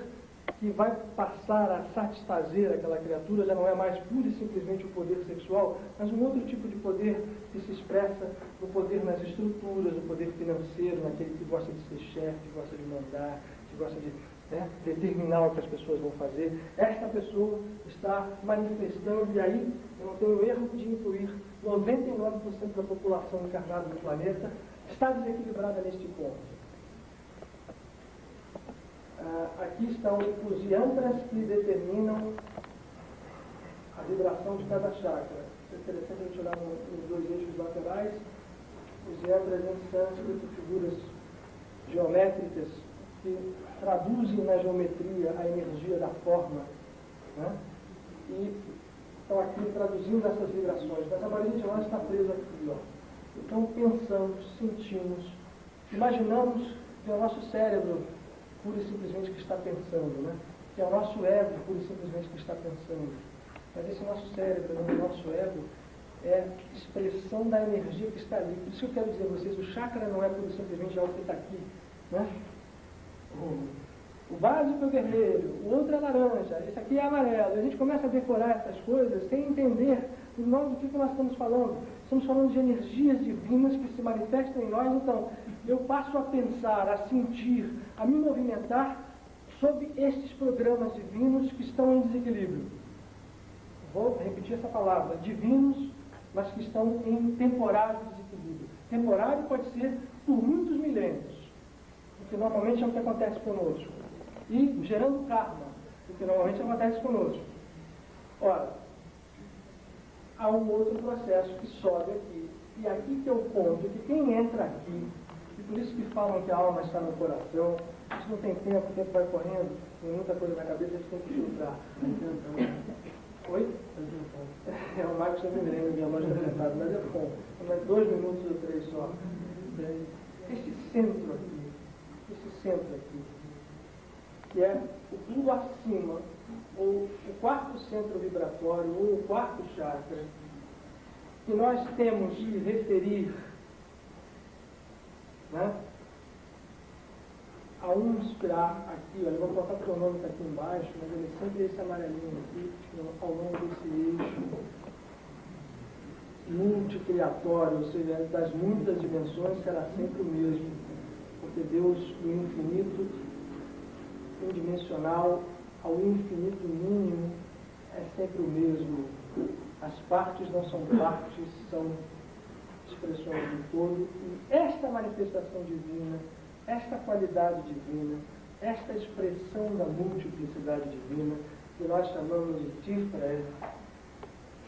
que vai passar a satisfazer aquela criatura já não é mais pura e simplesmente o poder sexual, mas um outro tipo de poder que se expressa no poder nas estruturas, no poder financeiro, naquele que gosta de ser chefe, que gosta de mandar, que gosta de determinar o que as pessoas vão fazer. Esta pessoa está manifestando, e aí eu não tenho erro de incluir 99% da população encarnada no planeta, está desequilibrada neste ponto. Aqui estão os yantras que determinam a vibração de cada chakra. É interessante a gente olhar nos dois eixos laterais. Os yantras em sânscrito, figuras geométricas que traduzem na geometria a energia da forma, né? E estão aqui traduzindo essas vibrações. Mas a maioria de nós está presa aqui, ó. Então pensamos, sentimos, imaginamos que é o nosso cérebro pura e simplesmente que está pensando, né? Que é o nosso ego pura e simplesmente que está pensando. Mas esse nosso cérebro, o nosso ego, é expressão da energia que está ali. Por isso que eu quero dizer a vocês, o chakra não é pura e simplesmente algo que está aqui, né? O básico é vermelho, o outro é laranja, esse aqui é amarelo. A gente começa a decorar essas coisas sem entender o nome do que nós estamos falando. Estamos falando de energias divinas que se manifestam em nós. Então, eu passo a pensar, a sentir, a me movimentar sob estes programas divinos que estão em desequilíbrio. Vou repetir essa palavra, divinos, mas que estão em temporário desequilíbrio. Temporário pode ser por muitos milênios, o que normalmente é o que acontece conosco. E gerando karma, o que normalmente acontece conosco. Ora, há um outro processo que sobe aqui. E aqui que é o ponto, que quem entra aqui, e por isso que falam que a alma está no coração, a gente não tem tempo, o tempo vai correndo, tem muita coisa na cabeça, a gente tem que filtrar. Oi? É, o Marcos também me lembra, minha loja está sentada, mas é bom. Mais 2 minutos ou 3 só. Este centro aqui, que é o tudo acima, ou o quarto centro vibratório, ou o quarto chakra, que nós temos que referir, né, a um espiral aqui, olha, eu vou colocar o cronômetro aqui embaixo, mas ele é sempre esse amarelinho aqui, ao longo desse eixo multicriatório, ou seja, das muitas dimensões será sempre o mesmo, porque Deus, do infinito indimensional ao infinito mínimo, é sempre o mesmo. As partes não são partes, são expressões do todo. E esta manifestação divina, esta qualidade divina, esta expressão da multiplicidade divina, que nós chamamos de Tiferet,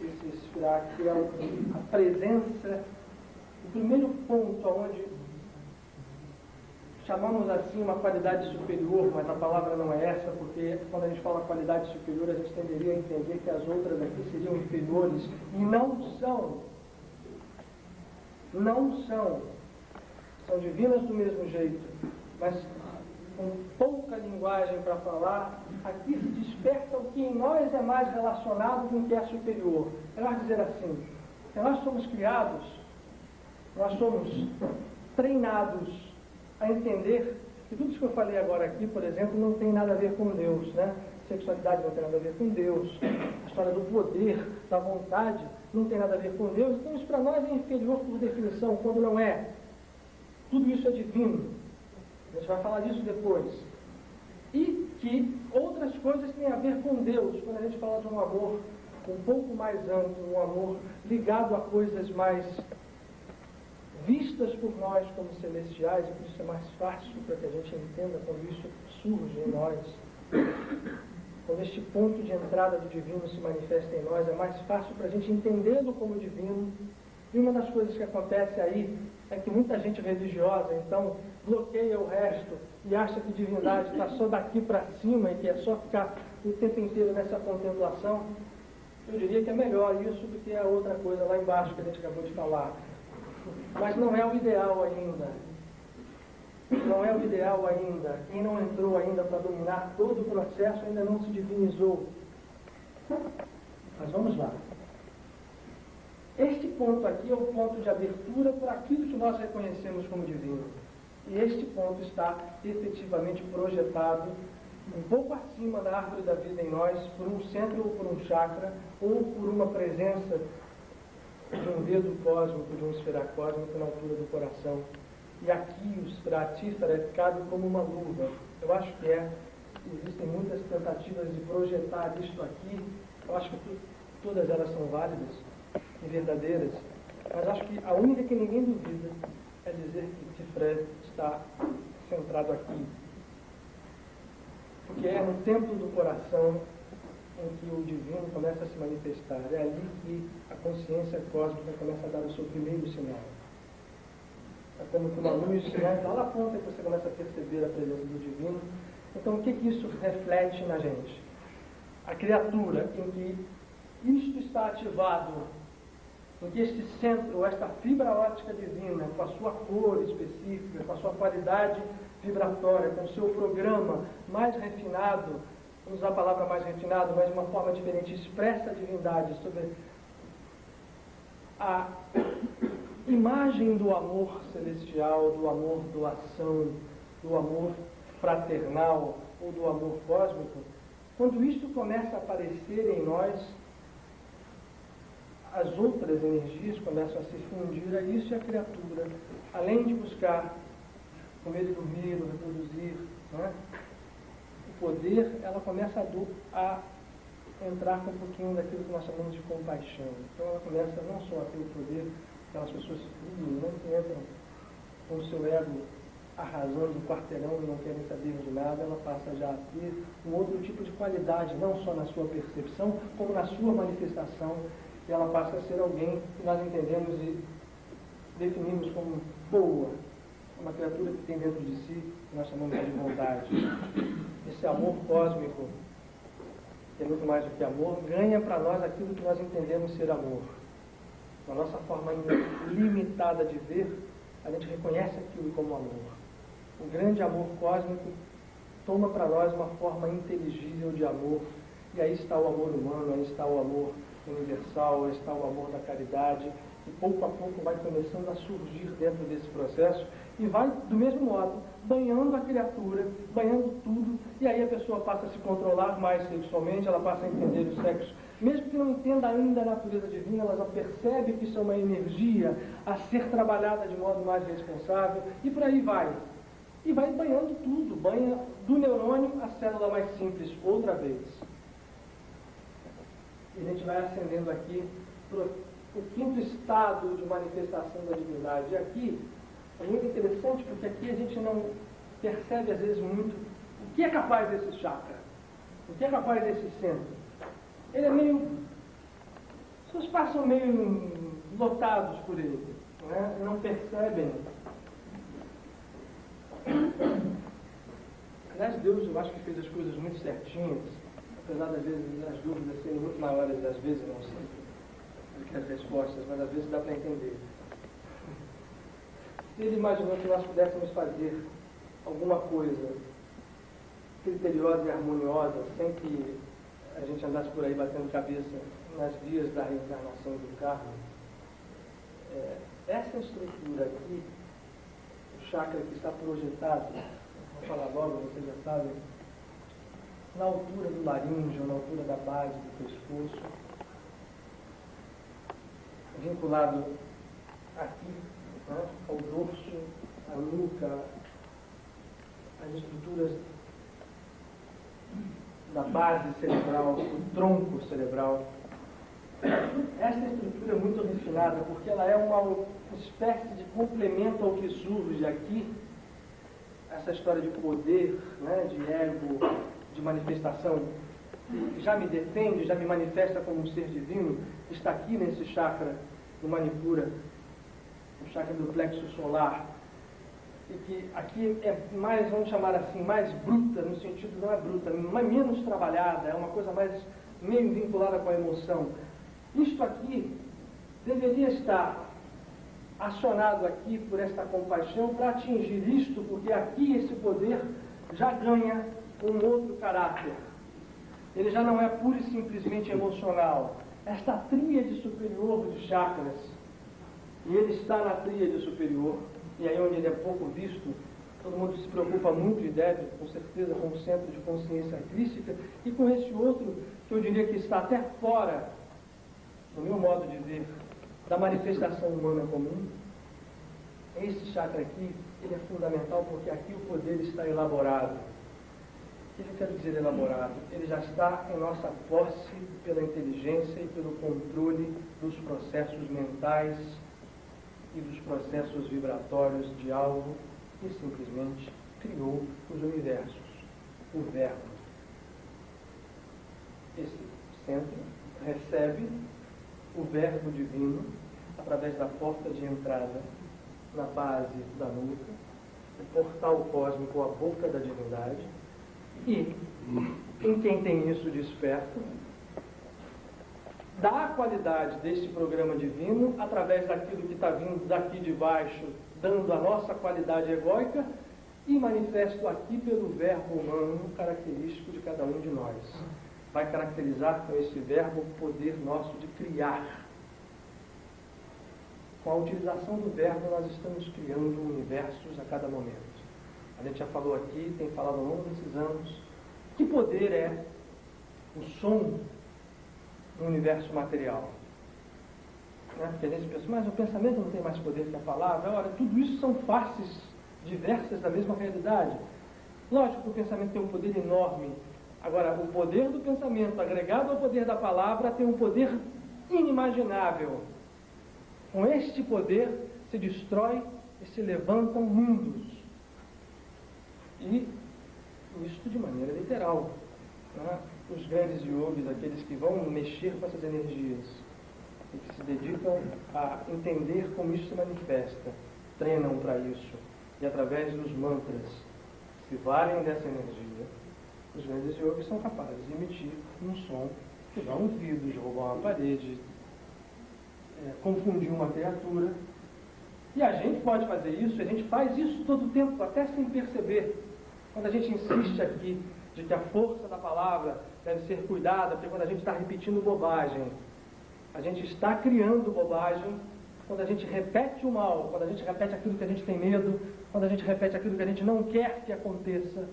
esse Sfirat, que é a presença, o primeiro ponto onde chamamos assim uma qualidade superior, mas a palavra não é essa, porque quando a gente fala qualidade superior, a gente tenderia a entender que as outras aqui seriam inferiores, e não são. Não são. São divinas do mesmo jeito, mas com pouca linguagem para falar, aqui se desperta o que em nós é mais relacionado com o que é superior. É nós dizer assim, que nós somos criados, nós somos treinados a entender que tudo isso que eu falei agora aqui, por exemplo, não tem nada a ver com Deus, né? Sexualidade não tem nada a ver com Deus, a história do poder, da vontade, não tem nada a ver com Deus, então isso para nós é inferior por definição, quando não é. Tudo isso é divino. A gente vai falar disso depois. E que outras coisas têm a ver com Deus, quando a gente fala de um amor um pouco mais amplo, um amor ligado a coisas mais vistas por nós como celestiais, e por isso é mais fácil para que a gente entenda quando isso surge em nós. Quando este ponto de entrada do divino se manifesta em nós, é mais fácil para a gente entendê-lo como divino. E uma das coisas que acontece aí é que muita gente religiosa, então, bloqueia o resto e acha que divindade está só daqui para cima e que é só ficar o tempo inteiro nessa contemplação. Eu diria que é melhor isso do que a outra coisa lá embaixo que a gente acabou de falar. Mas não é o ideal ainda. Não é o ideal ainda. Quem não entrou ainda para dominar todo o processo ainda não se divinizou. Mas vamos lá. Este ponto aqui é o ponto de abertura por aquilo que nós reconhecemos como divino. E este ponto está efetivamente projetado um pouco acima da árvore da vida em nós, por um centro ou por um chakra, ou por uma presença de um dedo cósmico, de uma esfera cósmica na altura do coração. E aqui o Sphiratífera é ficado como uma luva. Eu acho que existem muitas tentativas de projetar isto aqui. Eu acho que todas elas são válidas e verdadeiras, mas acho que a única que ninguém duvida é dizer que Tiferet está centrado aqui. Porque é no templo do coração em que o divino começa a se manifestar. É ali que a consciência cósmica começa a dar o seu primeiro sinal. É como que uma luz, né? Lá na ponta que você começa a perceber a presença do divino. Então, o que isso reflete na gente? A criatura em que isto está ativado, em que este centro, esta fibra óptica divina, com a sua cor específica, com a sua qualidade vibratória, com o seu programa mais refinado, vamos usar a palavra mais refinado, mas de uma forma diferente, expressa a divindade sobre a imagem do amor celestial, do amor doação, do amor fraternal ou do amor cósmico. Quando isto começa a aparecer em nós, as outras energias começam a se fundir a isso, e a criatura, além de buscar comer e dormir, reproduzir, né, o poder, ela começa a entrar com um pouquinho daquilo que nós chamamos de compaixão. Então ela começa não só a ter o poder, aquelas pessoas frias, né, que entram com o seu ego arrasando o quarteirão e não querem saber de nada, ela passa já a ter um outro tipo de qualidade, não só na sua percepção, como na sua manifestação, e ela passa a ser alguém que nós entendemos e definimos como boa, uma criatura que tem dentro de si, que nós chamamos de vontade. Esse amor cósmico, que é muito mais do que amor, ganha para nós aquilo que nós entendemos ser amor. Na nossa forma limitada de ver, a gente reconhece aquilo como amor. O grande amor cósmico toma para nós uma forma inteligível de amor, e aí está o amor humano, aí está o amor universal, aí está o amor da caridade, que pouco a pouco vai começando a surgir dentro desse processo, e vai, do mesmo modo, banhando a criatura, banhando tudo, e aí a pessoa passa a se controlar mais sexualmente, ela passa a entender o sexo. Mesmo que não entenda ainda a natureza divina, ela já percebe que isso é uma energia a ser trabalhada de modo mais responsável, e por aí vai. E vai banhando tudo, banha do neurônio à célula mais simples, outra vez. E a gente vai ascendendo aqui para o quinto estado de manifestação da divindade. E aqui é muito interessante, porque aqui a gente não percebe, às vezes, muito o que é capaz desse chakra, o que é capaz desse centro. Ele é meio... As pessoas passam meio lotados por ele, né? Não percebem. Aliás, Deus, eu acho que fez as coisas muito certinhas, apesar das vezes as dúvidas serem muito maiores, às vezes não sempre, do que as respostas, mas às vezes dá para entender. Ele imaginou que nós pudéssemos fazer alguma coisa criteriosa e harmoniosa, sem que a gente andasse por aí batendo cabeça nas vias da reencarnação do karma. Essa estrutura aqui, o chakra que está projetado, vou falar logo, vocês já sabem, na altura do laríngeo, na altura da base do pescoço, vinculado aqui, né, ao dorso, à nuca, às estruturas da base cerebral, do tronco cerebral. Essa estrutura é muito refinada, porque ela é uma espécie de complemento ao que surge aqui, essa história de poder, né, de ego, de manifestação, que já me defende, já me manifesta como um ser divino, está aqui nesse chakra do Manipura, o chakra do plexo solar, e que aqui é mais, vamos chamar assim, mais bruta, no sentido, não é bruta, mas menos trabalhada, é uma coisa mais meio vinculada com a emoção. Isto aqui deveria estar acionado aqui por esta compaixão para atingir isto, porque aqui esse poder já ganha um outro caráter. Ele já não é pura e simplesmente emocional. Esta tríade superior de chakras, e ele está na tríade superior, e aí onde ele é pouco visto, todo mundo se preocupa muito e deve, com certeza, com o Centro de Consciência Crística, e com esse outro, que eu diria que está até fora, no meu modo de ver, da manifestação humana comum. Esse chakra aqui, ele é fundamental porque aqui o poder está elaborado. O que eu quero dizer elaborado? Ele já está em nossa posse pela inteligência e pelo controle dos processos mentais e dos processos vibratórios de algo que simplesmente criou os universos, o Verbo. Esse centro recebe o Verbo divino através da porta de entrada na base da nuca, o portal cósmico, a boca da divindade, e em quem tem isso desperto, dá a qualidade deste programa divino através daquilo que está vindo daqui de baixo, dando a nossa qualidade egóica, e manifesto aqui pelo verbo humano característico de cada um de nós. Vai caracterizar com esse verbo o poder nosso de criar. Com a utilização do verbo, nós estamos criando universos a cada momento. A gente já falou aqui, tem falado ao longo desses anos, que poder é o som no universo material. Porque a gente pensa, mas o pensamento não tem mais poder que a palavra. Ora, tudo isso são faces diversas da mesma realidade. Lógico que o pensamento tem um poder enorme. Agora, o poder do pensamento agregado ao poder da palavra tem um poder inimaginável. Com este poder se destrói e se levantam mundos. E isto de maneira literal. Os grandes yogis, aqueles que vão mexer com essas energias e que se dedicam a entender como isso se manifesta, treinam para isso e através dos mantras se valem dessa energia. Os grandes yogis são capazes de emitir um som que dá um vidro, derrubar uma parede, confundir uma criatura. E a gente pode fazer isso, a gente faz isso todo o tempo, até sem perceber. Quando a gente insiste aqui de que a força da palavra deve ser cuidada, porque quando a gente está repetindo bobagem, a gente está criando bobagem. Quando a gente repete o mal, quando a gente repete aquilo que a gente tem medo, quando a gente repete aquilo que a gente não quer que aconteça,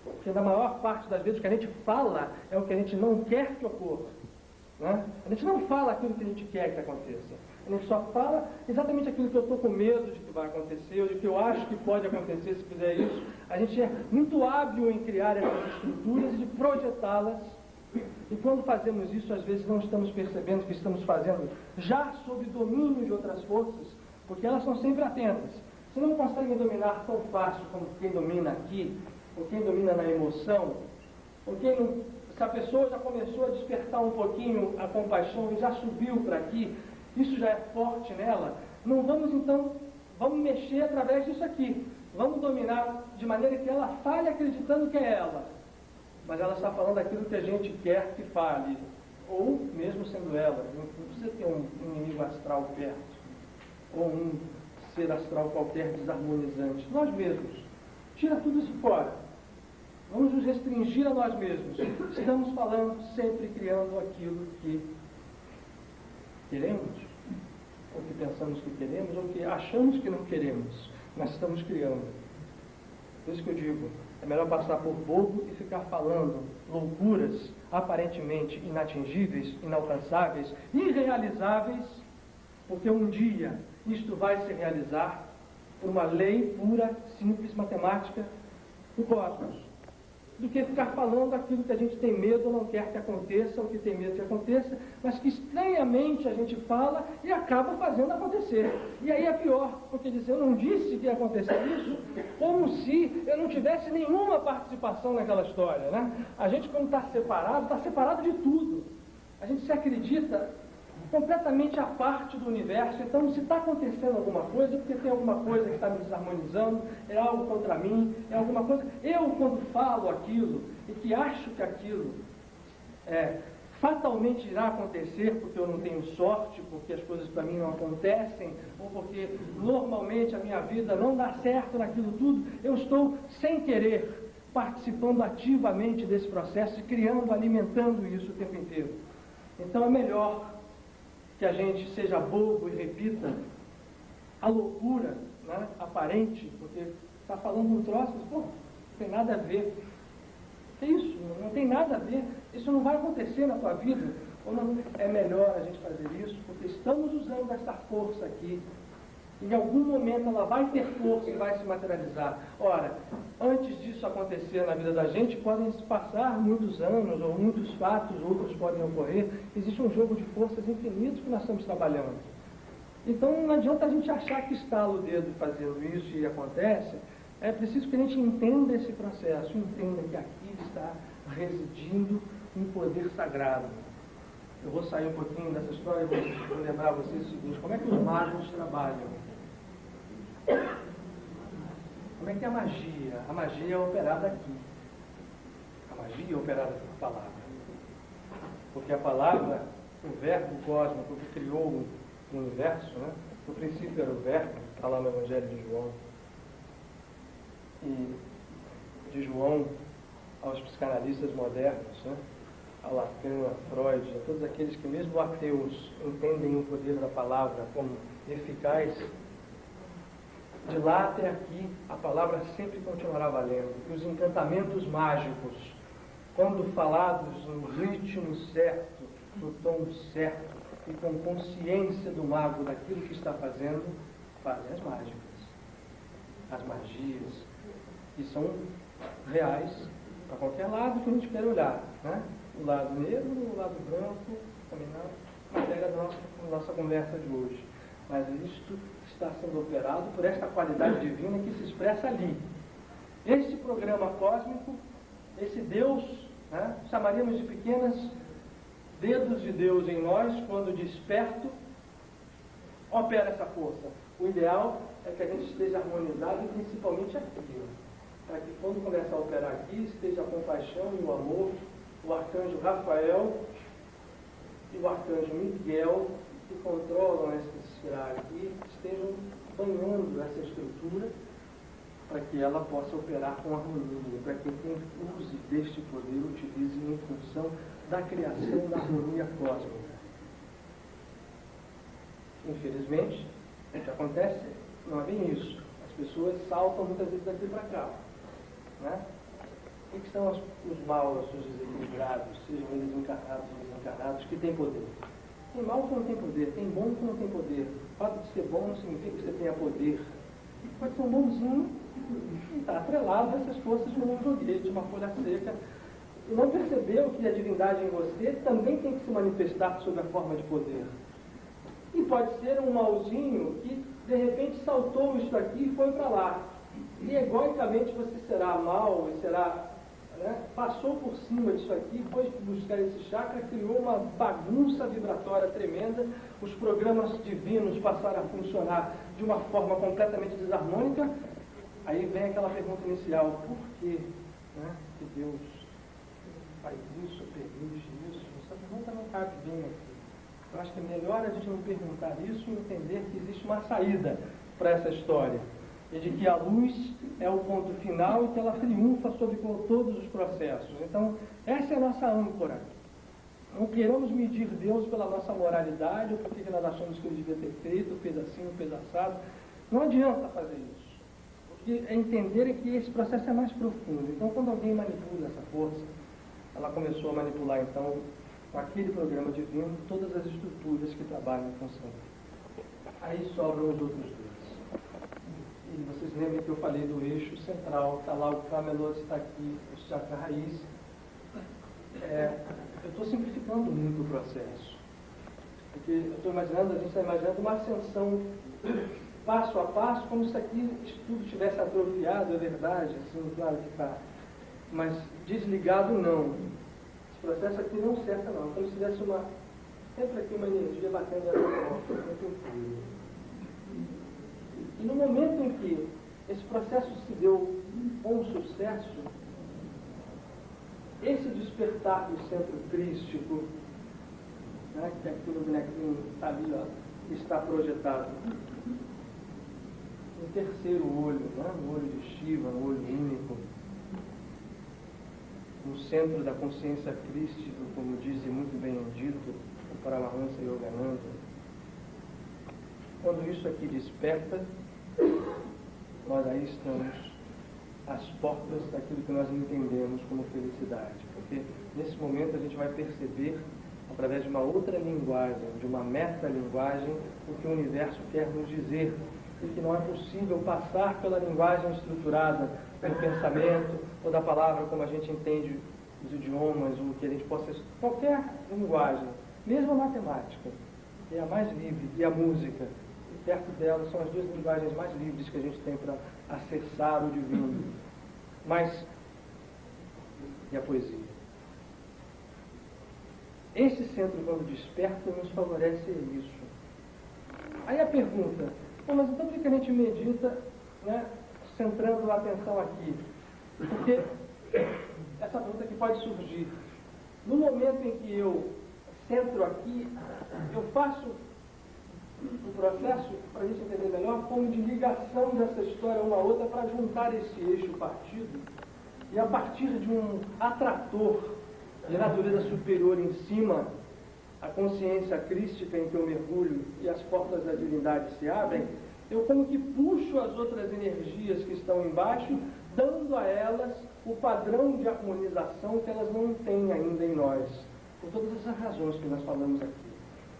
porque na maior parte das vezes o que a gente fala é o que a gente não quer que ocorra. A gente não fala aquilo que a gente quer que aconteça. A gente só fala exatamente aquilo que eu estou com medo de que vai acontecer, ou de que eu acho que pode acontecer se fizer isso. A gente é muito hábil em criar essas estruturas e de projetá-las. E quando fazemos isso, às vezes não estamos percebendo que estamos fazendo já sob domínio de outras forças, porque elas são sempre atentas. Você não consegue dominar tão fácil como quem domina aqui, ou quem domina na emoção, ou quem não... Se a pessoa já começou a despertar um pouquinho a compaixão e já subiu para aqui, isso já é forte nela, não vamos então, vamos mexer através disso aqui. Vamos dominar de maneira que ela fale acreditando que é ela. Mas ela está falando aquilo que a gente quer que fale. Ou mesmo sendo ela, não precisa ter um inimigo astral perto, ou um ser astral qualquer desarmonizante. Nós mesmos. Tira tudo isso fora. Vamos nos restringir a nós mesmos. Estamos falando, sempre criando aquilo que queremos, ou que pensamos que queremos, ou que achamos que não queremos, mas estamos criando. Por isso que eu digo, é melhor passar por bobo e ficar falando loucuras aparentemente inatingíveis, inalcançáveis, irrealizáveis, porque um dia isto vai se realizar por uma lei pura, simples, matemática do cosmos, do que ficar falando aquilo que a gente tem medo ou não quer que aconteça, ou que tem medo que aconteça, mas que estranhamente a gente fala e acaba fazendo acontecer. E aí é pior, porque diz, eu não disse que ia acontecer isso, como se eu não tivesse nenhuma participação naquela história, A gente, quando está separado de tudo. A gente se acredita completamente à parte do universo. Então, se está acontecendo alguma coisa, é porque tem alguma coisa que está me desarmonizando, é algo contra mim, é alguma coisa... Eu, quando falo aquilo, e que acho que aquilo fatalmente irá acontecer, porque eu não tenho sorte, porque as coisas para mim não acontecem, ou porque normalmente a minha vida não dá certo naquilo tudo, eu estou, sem querer, participando ativamente desse processo e criando, alimentando isso o tempo inteiro. Então, é melhor que a gente seja bobo e repita a loucura aparente, porque está falando um troço, pô, não tem nada a ver. Que isso? Não tem nada a ver. Isso não vai acontecer na tua vida. Ou não, é melhor a gente fazer isso, porque estamos usando essa força aqui. Em algum momento ela vai ter força e vai se materializar. Ora, antes disso acontecer na vida da gente, podem se passar muitos anos, ou muitos fatos, outros podem ocorrer. Existe um jogo de forças infinitos que nós estamos trabalhando. Então não adianta a gente achar que estala o dedo fazendo isso e acontece. É preciso que a gente entenda esse processo, entenda que aqui está residindo um poder sagrado. Eu vou sair um pouquinho dessa história e vou lembrar a vocês o seguinte: como é que os magos trabalham? Como é que é a magia? A magia é operada aqui. A magia é operada por palavra. Porque a palavra, o verbo cósmico que criou o universo, né? No princípio era o verbo, está lá no Evangelho de João. E de João aos psicanalistas modernos, né? A Lacan, a Freud, a todos aqueles que mesmo ateus entendem o poder da palavra como eficaz, de lá até aqui a palavra sempre continuará valendo. E os encantamentos mágicos, quando falados no ritmo certo, no tom certo e com consciência do mago daquilo que está fazendo, fazem as mágicas, as magias, que são reais para qualquer lado que a gente queira olhar, né? O lado negro, o lado branco, também na matéria da nossa conversa de hoje. Mas isto está sendo operado por esta qualidade divina que se expressa ali. Esse programa cósmico, esse Deus, né, chamaríamos de pequenas dedos de Deus em nós, quando desperto, opera essa força. O ideal é que a gente esteja harmonizado, principalmente aqui, para que quando começar a operar aqui, esteja a compaixão e o amor, o arcanjo Rafael e o arcanjo Miguel, que controlam essa esfera aqui, estejam banhando essa estrutura para que ela possa operar com harmonia, para que quem use deste poder utilize em função da criação da harmonia cósmica. Infelizmente, o que acontece não é bem isso. As pessoas saltam muitas vezes daqui para cá, né? O que são os maus, os desequilibrados, sejam eles encarnados ou desencarnados, que têm poder? Tem mau que não tem poder, tem bom que não tem poder. O fato de ser bom não significa que você tenha poder. Pode ser um bonzinho e está atrelado a essas forças de um joguete, uma folha seca. E não percebeu que a divindade em você também tem que se manifestar sob a forma de poder. E pode ser um mauzinho que de repente saltou isso aqui e foi para lá. E egoicamente você será mau e será... passou por cima disso aqui, foi buscar esse chakra, criou uma bagunça vibratória tremenda, os programas divinos passaram a funcionar de uma forma completamente desarmônica. Aí vem aquela pergunta inicial: por quê, né, que Deus faz isso, permite isso? Essa pergunta não cabe bem aqui. Eu acho que é melhor a gente não perguntar isso e entender que existe uma saída para essa história. E de que a luz é o ponto final e que ela triunfa sobre todos os processos. Então, essa é a nossa âncora. Não queremos medir Deus pela nossa moralidade, ou porque nós achamos que ele devia ter feito, fez assim, fez assado. Não adianta fazer isso. Porque é entender que esse processo é mais profundo. Então, quando alguém manipula essa força, ela começou a manipular, então, com aquele programa divino, todas as estruturas que trabalham em função. Aí sobram os outros dois. E vocês lembram que eu falei do eixo central, está lá o Camelot, está aqui o chakra raiz. Eu estou simplificando muito o processo. Porque eu estou imaginando, a gente está imaginando uma ascensão passo a passo, como se aqui tudo tivesse atrofiado, é verdade, assim, claro que está. Mas desligado não. Esse processo aqui não cerca não. Como se tivesse sempre aqui uma energia batendo essa porta, sempre um. E no momento em que esse processo se deu com sucesso, esse despertar do centro crístico, né, que aqui no bonequinho está ali, ó, está projetado, o terceiro olho, né, o olho de Shiva, o olho único, no centro da consciência crística, como diz muito bem dito o Paramahansa Yogananda. Quando isso aqui desperta, nós aí estamos as portas daquilo que nós entendemos como felicidade. Porque nesse momento a gente vai perceber, através de uma outra linguagem, de uma metalinguagem, o que o universo quer nos dizer. E que não é possível passar pela linguagem estruturada, pelo pensamento, ou da palavra como a gente entende os idiomas, ou que a gente possa... Qualquer linguagem, mesmo a matemática, que é a mais livre, e a música, e perto dela são as duas linguagens mais livres que a gente tem para acessar o divino. Mas, e a poesia? Esse centro, quando desperta, nos favorece isso. Aí a pergunta, mas então por que a gente medita, né, centrando a atenção aqui? Porque essa pergunta que pode surgir. No momento em que eu centro aqui, eu faço o processo, para a gente entender melhor, como de ligação dessa história uma à outra para juntar esse eixo partido e a partir de um atrator de natureza superior em cima, a consciência crística em que eu mergulho e as portas da divindade se abrem, eu como que puxo as outras energias que estão embaixo, dando a elas o padrão de harmonização que elas não têm ainda em nós, por todas essas razões que nós falamos aqui.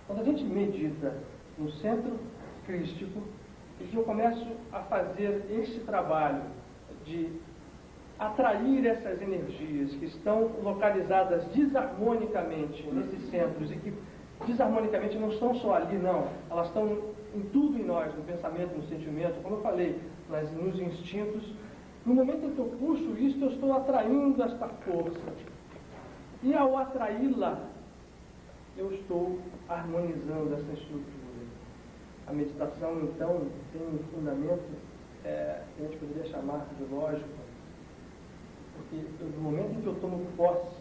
Quando a gente medita no centro crístico, e eu começo a fazer esse trabalho de atrair essas energias que estão localizadas desarmonicamente nesses centros e que desarmonicamente não estão só ali, não. Elas estão em tudo em nós, no pensamento, no sentimento, como eu falei, nos instintos. No momento em que eu puxo isso, eu estou atraindo esta força. E ao atraí-la, eu estou harmonizando essa estrutura. A meditação, então, tem um fundamento que a gente poderia chamar de lógico. Porque no momento em que eu tomo posse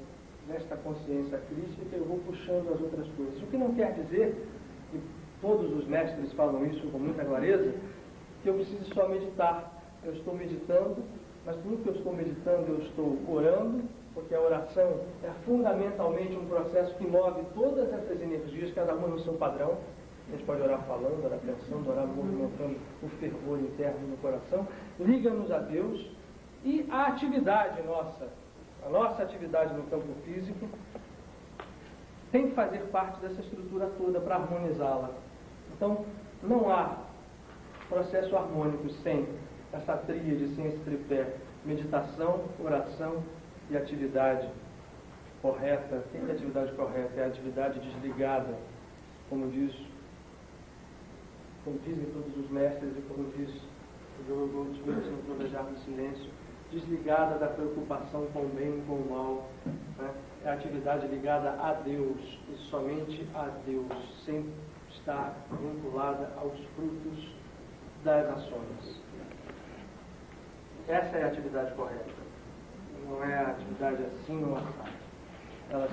desta consciência crística, eu vou puxando as outras coisas. O que não quer dizer, e todos os mestres falam isso com muita clareza, que eu preciso só meditar. Eu estou meditando, mas tudo que eu estou meditando, eu estou orando, porque a oração é fundamentalmente um processo que move todas essas energias, cada uma no seu padrão. A gente pode orar falando, orar pensando, orar movimentando o fervor interno no coração. Liga-nos a Deus. E a atividade nossa, a nossa atividade no campo físico, tem que fazer parte dessa estrutura toda para harmonizá-la. Então, não há processo harmônico sem essa tríade, sem esse tripé: meditação, oração e atividade correta. O que é a atividade correta? É a atividade desligada, como dizem todos os mestres e como diz o João Goldsmith no Trovejar do Silêncio, desligada da preocupação com o bem e com o mal, né? É a atividade ligada a Deus, e somente a Deus, sem estar vinculada aos frutos das ações. Essa é a atividade correta. Não é a atividade assim ou assado.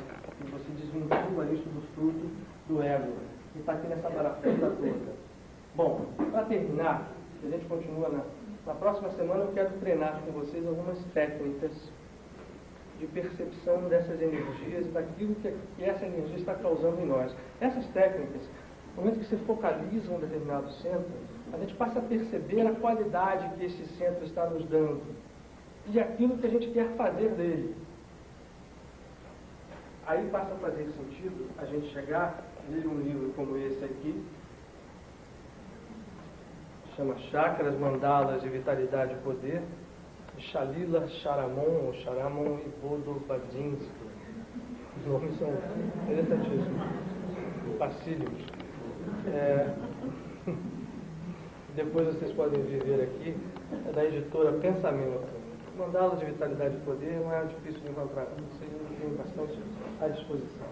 Você desvincula isso do fruto do ego, que está aqui nessa parafusa toda. Bom, para terminar, a gente continua na próxima semana. Eu quero treinar com vocês algumas técnicas de percepção dessas energias e daquilo que essa energia está causando em nós. Essas técnicas, no momento que você focaliza um determinado centro, a gente passa a perceber a qualidade que esse centro está nos dando e aquilo que a gente quer fazer dele. Aí passa a fazer sentido a gente chegar, ler um livro como esse aqui, chama Chakras, Mandalas de Vitalidade e Poder, de Shalila Sharamon, ou Sharamon e Bodo Badinsky. Os nomes são interessantíssimos, facílimos. Depois vocês podem ver aqui, é da editora Pensamento. Mandalas de Vitalidade e Poder não é difícil de encontrar, vocês têm bastante à disposição.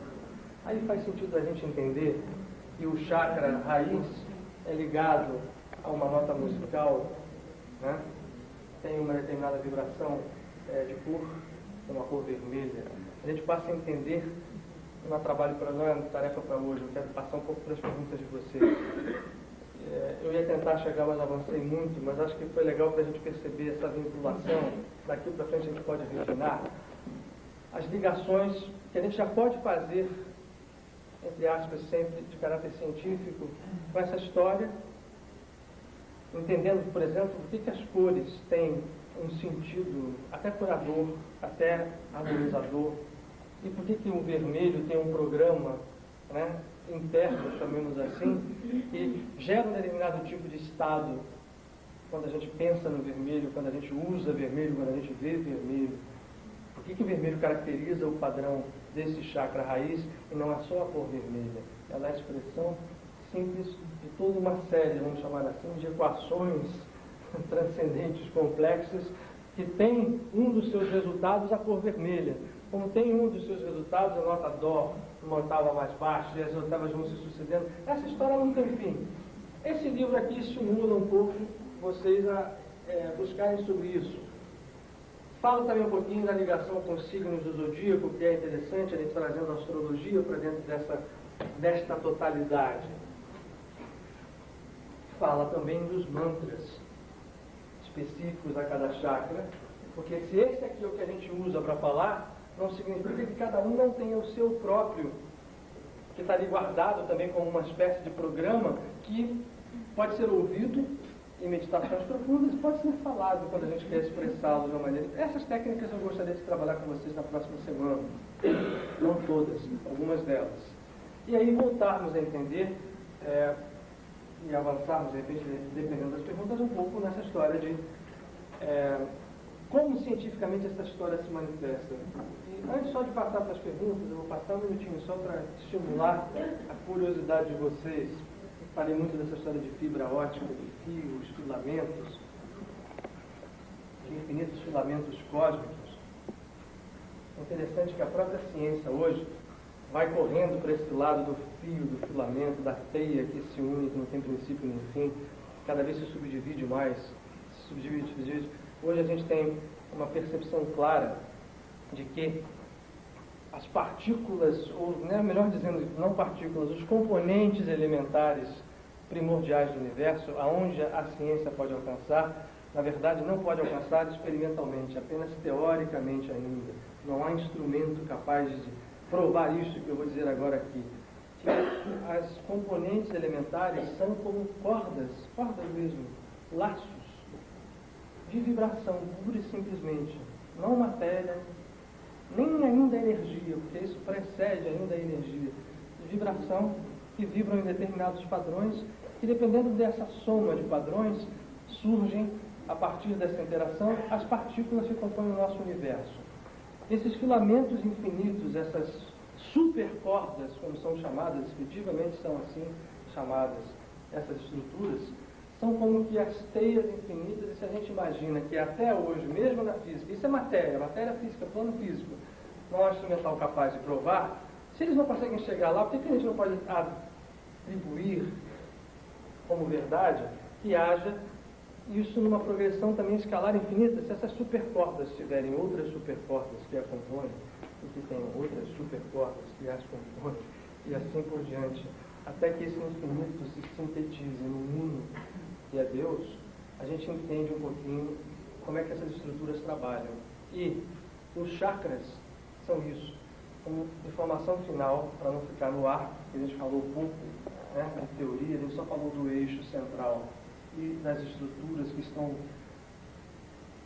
Aí faz sentido a gente entender que o chakra raiz é ligado a uma nota musical, né? Tem uma determinada vibração de cor, uma cor vermelha. A gente passa a entender, no trabalho para não é tarefa para hoje, eu quero passar um pouco pelas perguntas de vocês. Eu ia tentar chegar, mas avancei muito, mas acho que foi legal para a gente perceber essa vinculação. Daqui para frente a gente pode refinar as ligações que a gente já pode fazer, entre aspas, sempre de caráter científico, com essa história. entendendo, por exemplo, por que as cores têm um sentido até curador, até harmonizador, e por que o vermelho tem um programa, né, interno, chamemos assim, que gera um determinado tipo de estado quando a gente pensa no vermelho, quando a gente usa vermelho, quando a gente vê vermelho. Por que o vermelho caracteriza o padrão desse chakra raiz e não é só a cor vermelha? Ela é a expressão simples de toda uma série, vamos chamar assim, de equações transcendentes, complexas, que tem um dos seus resultados a cor vermelha. Como tem um dos seus resultados a nota dó, uma octava mais baixa, e as oitavas vão se sucedendo. Essa história não tem fim. Esse livro aqui estimula um pouco vocês a buscarem sobre isso. Falo também um pouquinho da ligação com os signos do zodíaco, que é interessante, ele trazendo a astrologia para dentro desta totalidade. Fala também dos mantras específicos a cada chakra, porque se esse aqui é o que a gente usa para falar, não significa que cada um não tenha o seu próprio, que está ali guardado também como uma espécie de programa que pode ser ouvido em meditações profundas e pode ser falado quando a gente quer expressá-lo de uma maneira. Essas técnicas eu gostaria de trabalhar com vocês na próxima semana. Não todas, algumas delas. E aí voltarmos a entender e avançarmos, de repente, dependendo das perguntas, um pouco nessa história de como cientificamente essa história se manifesta. E antes só de passar para as perguntas, eu vou passar um minutinho só para estimular a curiosidade de vocês. Falei muito dessa história de fibra ótica, de fios, filamentos, de infinitos filamentos cósmicos. É interessante que a própria ciência hoje vai correndo para esse lado do fio, do filamento, da teia que se une, que não tem princípio nem fim, cada vez se subdivide mais, se subdivide. Hoje a gente tem uma percepção clara de que as partículas, ou melhor dizendo, não partículas, os componentes elementares primordiais do universo, aonde a ciência pode alcançar, na verdade não pode alcançar experimentalmente, apenas teoricamente ainda. Não há instrumento capaz de provar isso que eu vou dizer agora aqui. Que as componentes elementares são como cordas mesmo, laços de vibração, pura e simplesmente. Não matéria, nem ainda energia, porque isso precede ainda a energia. De vibração, que vibram em determinados padrões, e dependendo dessa soma de padrões, surgem, a partir dessa interação, as partículas que compõem o nosso universo. Esses filamentos infinitos, essas supercordas, como são chamadas, efetivamente são assim chamadas essas estruturas, são como que as teias infinitas, e se a gente imagina que até hoje, mesmo na física, isso é matéria física, plano físico, não há instrumental capaz de provar, se eles não conseguem chegar lá, por que a gente não pode atribuir como verdade que haja isso numa progressão também escalar infinita? Se essas supercordas tiverem outras supercordas que a compõem, e que tenham outras supercordas que as compõem, e assim por diante, até que esse infinito se sintetize no único que é Deus, a gente entende um pouquinho como é que essas estruturas trabalham. E os chakras são isso. Como informação final, para não ficar no ar, que a gente falou pouco, né, de teoria, a gente só falou do eixo central e das estruturas que estão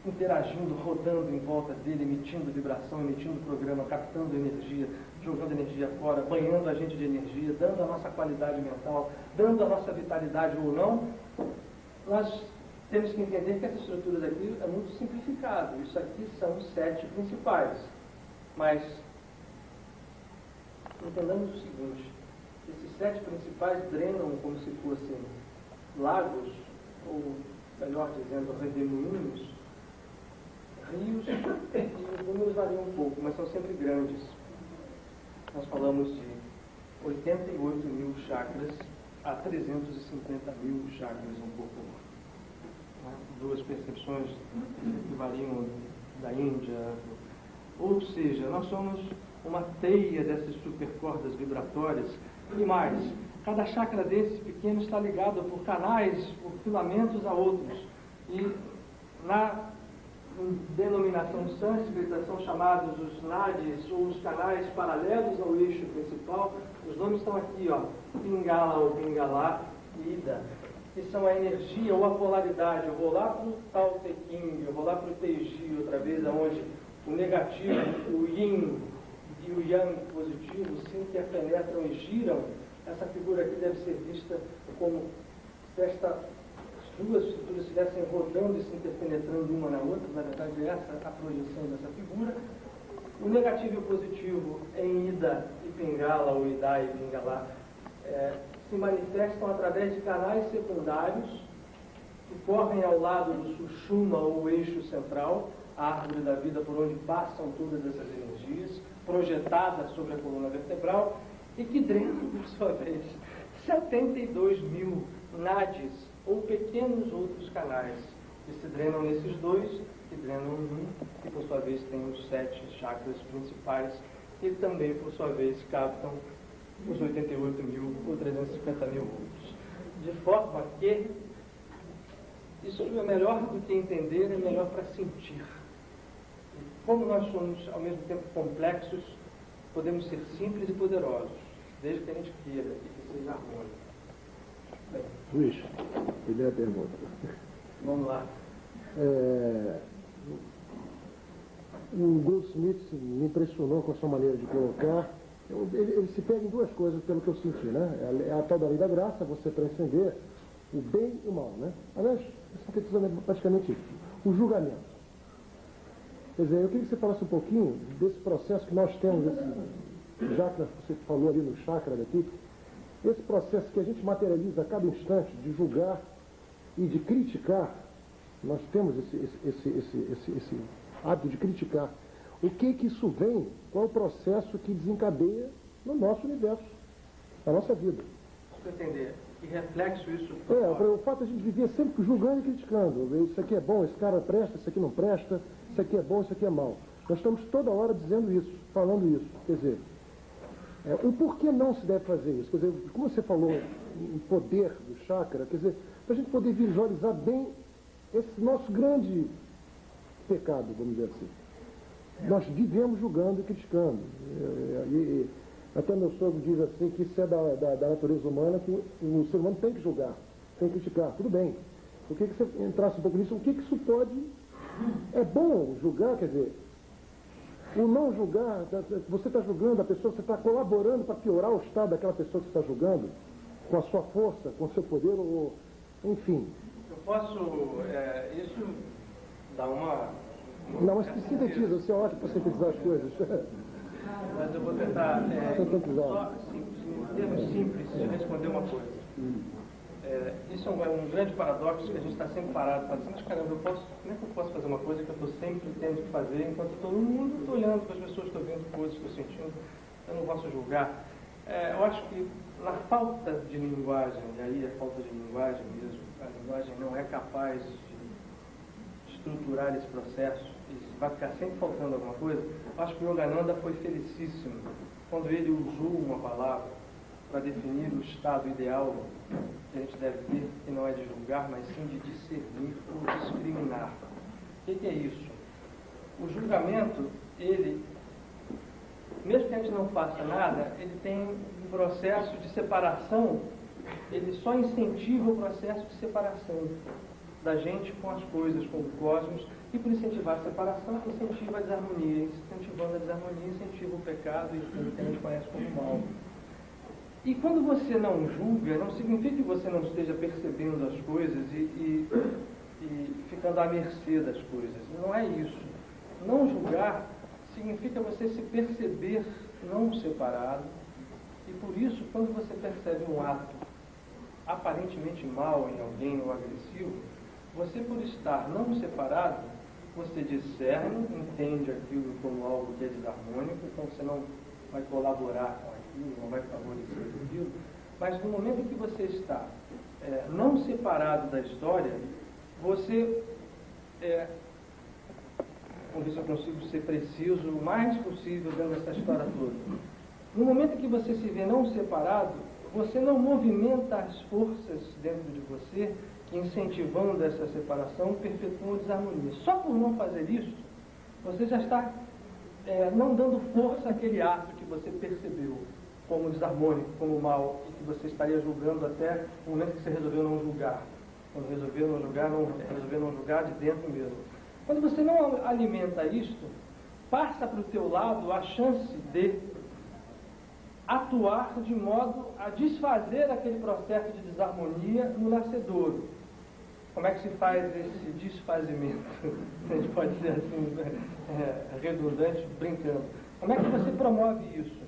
interagindo, rodando em volta dele, emitindo vibração, emitindo programa, captando energia, jogando energia fora, banhando a gente de energia, dando a nossa qualidade mental, dando a nossa vitalidade ou não. Nós temos que entender que essas estruturas aqui é muito simplificado. Isso aqui são os 7 principais. Mas entendamos o seguinte: esses 7 principais drenam como se fossem lagos, ou melhor dizendo, redemoinhos, rios, e os números variam um pouco, mas são sempre grandes. Nós falamos de 88 mil chakras a 350 mil chakras, um pouco. Duas percepções que variam da Índia. Ou seja, nós somos uma teia dessas supercordas vibratórias. E mais, cada chakra desses pequenos está ligado por canais, por filamentos a outros. E na denominação sânscrita são chamados os nadis, ou os canais paralelos ao eixo principal. Os nomes estão aqui, ó, Pingala ou Pingala e Ida. que são a energia ou a polaridade. Eu vou lá para o Tao Te Ching, eu vou lá para o Teiji outra vez, onde o negativo, o yin e o yang positivo se interpenetram e giram. Essa figura aqui deve ser vista como se as duas estruturas estivessem rodando e se interpenetrando uma na outra. Na verdade, essa é a projeção dessa figura. O negativo e o positivo em Ida e Pingala, ou Ida e Pingala, se manifestam através de canais secundários que correm ao lado do Sushumna, ou eixo central, a árvore da vida por onde passam todas essas energias, projetadas sobre a coluna vertebral, e que drenam, por sua vez, 72 mil nadis, ou pequenos outros canais, que se drenam nesses dois, que drenam um, e por sua vez tem os 7 chakras principais, e também, por sua vez, captam os 88 mil ou 350 mil outros. De forma que isso é melhor do que entender, é melhor para sentir. E como nós somos, ao mesmo tempo, complexos, podemos ser simples e poderosos, desde que a gente queira e que seja harmônico. Bem, Luiz, primeira pergunta. vamos lá. O Goldsmith me impressionou com a sua maneira de colocar. Ele se pega em duas coisas, pelo que eu senti, né? É a tal da lei da graça, você transcender o bem e o mal, né? Aliás, sintetizando praticamente isso. O julgamento. Quer dizer, eu queria que você falasse um pouquinho desse processo que nós temos, já que você falou ali no chakra daqui, esse processo que a gente materializa a cada instante de julgar e de criticar. Nós temos esse hábito de criticar. O que isso vem? Qual é o processo que desencadeia no nosso universo, na nossa vida? Para entender, que reflexo isso... O fato de a gente viver sempre julgando e criticando. Isso aqui é bom, esse cara presta, isso aqui não presta, isso aqui é bom, isso aqui é mal. Nós estamos toda hora dizendo isso, falando isso. Quer dizer, o porquê não se deve fazer isso? Quer dizer, como você falou em poder do chakra, quer dizer, para a gente poder visualizar bem esse nosso grande pecado, vamos dizer assim. Nós vivemos julgando e criticando. Até meu sogro diz assim que isso é da natureza humana, que o ser humano tem que julgar, tem que criticar. Tudo bem. Eu queria que você entrasse um pouco nisso. O que isso pode... É bom julgar, quer dizer, o não julgar, você está julgando a pessoa, você está colaborando para piorar o estado daquela pessoa que você está julgando, com a sua força, com o seu poder, ou enfim. Eu posso... isso dá uma... Não, mas sintetiza, você é ótimo para sintetizar as coisas. Mas eu vou tentar, Sintetizar. em termos simples, responder uma coisa. Isso é um grande paradoxo que a gente está sempre parado, falando, mas caramba, como é que eu posso fazer uma coisa que eu estou sempre tendo que fazer, enquanto todo mundo está olhando para as pessoas, estou vendo coisas, estou sentindo, eu não posso julgar. Eu acho que na falta de linguagem, e aí é falta de linguagem mesmo, a linguagem não é capaz de estruturar esse processo, e vai ficar sempre faltando alguma coisa. Eu acho que o Yogananda foi felicíssimo quando ele usou uma palavra para definir o estado ideal que a gente deve ter, que não é de julgar, mas sim de discernir ou discriminar. O que é isso? O julgamento, ele, mesmo que a gente não faça nada, ele tem um processo de separação, ele só incentiva o processo de separação da gente com as coisas, com o cosmos, e por incentivar a separação, incentiva a desarmonia, incentivando a desarmonia, incentiva o pecado e o que a gente conhece como mal. E quando você não julga, não significa que você não esteja percebendo as coisas e ficando à mercê das coisas. Não é isso. Não julgar significa você se perceber não separado, e por isso, quando você percebe um ato aparentemente mal em alguém ou agressivo, você, por estar não separado, você discerne, entende aquilo como algo que é desarmônico, então você não vai colaborar com aquilo, não vai favorecer aquilo, mas no momento em que você está não separado da história, você, vamos ver se eu consigo ser preciso o mais possível dentro dessa história toda. No momento em que você se vê não separado, você não movimenta as forças dentro de você que, incentivando essa separação, perpetuam a desarmonia. Só por não fazer isso, você já está não dando força àquele ato que você percebeu. como desarmônico, como mal, e que você estaria julgando até o momento que você resolveu não julgar. Quando resolveu não julgar de dentro mesmo. Quando você não alimenta isto, passa para o teu lado a chance de atuar de modo a desfazer aquele processo de desarmonia no nascedouro. Como é que se faz esse desfazimento? A gente pode dizer assim, redundante, brincando. Como é que você promove isso?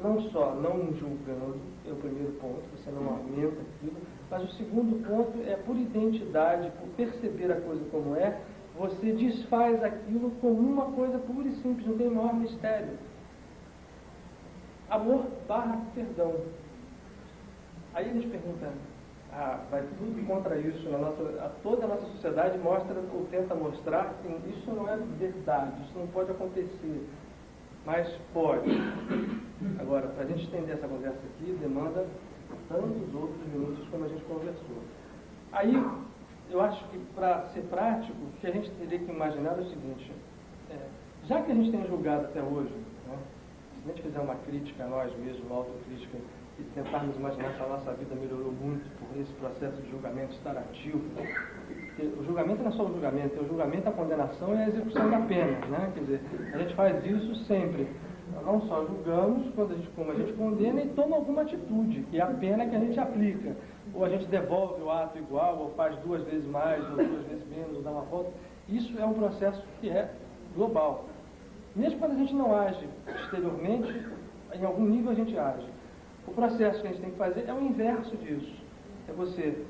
Não só não julgando, é o primeiro ponto, você não aumenta aquilo, mas o segundo ponto é por identidade, por perceber a coisa como é, você desfaz aquilo como uma coisa pura e simples, não tem maior mistério. Amor barra perdão. Aí a gente pergunta, vai tudo contra isso, toda a nossa sociedade mostra ou tenta mostrar que isso não é verdade, isso não pode acontecer, mas pode. Agora, para a gente estender essa conversa aqui, demanda tantos outros minutos como a gente conversou. Aí, eu acho que para ser prático, o que a gente teria que imaginar é o seguinte, já que a gente tem julgado até hoje, né, se a gente fizer uma crítica a nós mesmos, uma autocrítica, e tentarmos imaginar se a nossa vida melhorou muito por esse processo de julgamento estar ativo, porque o julgamento não é só o julgamento, é o julgamento, a condenação e a execução da pena, né? Quer dizer, a gente faz isso sempre. Nós não só julgamos como a gente condena e toma alguma atitude, e a pena que a gente aplica. Ou a gente devolve o ato igual, ou faz 2 vezes mais, ou 2 vezes menos, ou dá uma volta. Isso é um processo que é global. Mesmo quando a gente não age exteriormente, em algum nível a gente age. O processo que a gente tem que fazer é o inverso disso. É você,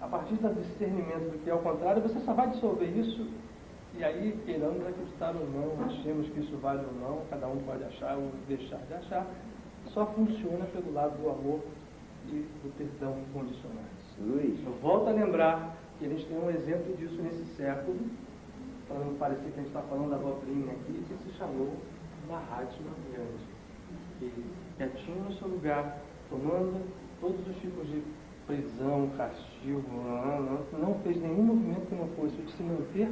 a partir do discernimento do que é o contrário, você só vai dissolver isso, e aí, queiramos acreditar ou não, achemos que isso vale ou não, cada um pode achar ou deixar de achar, só funciona pelo lado do amor e do perdão incondicionais. Luiz. Eu volto a lembrar que a gente tem um exemplo disso nesse século, para não parecer que a gente está falando da abobrinha aqui, que se chamou Mahatma Gandhi, que quietinho no seu lugar, tomando todos os tipos de prisão, castigo, não fez nenhum movimento que não fosse de se manter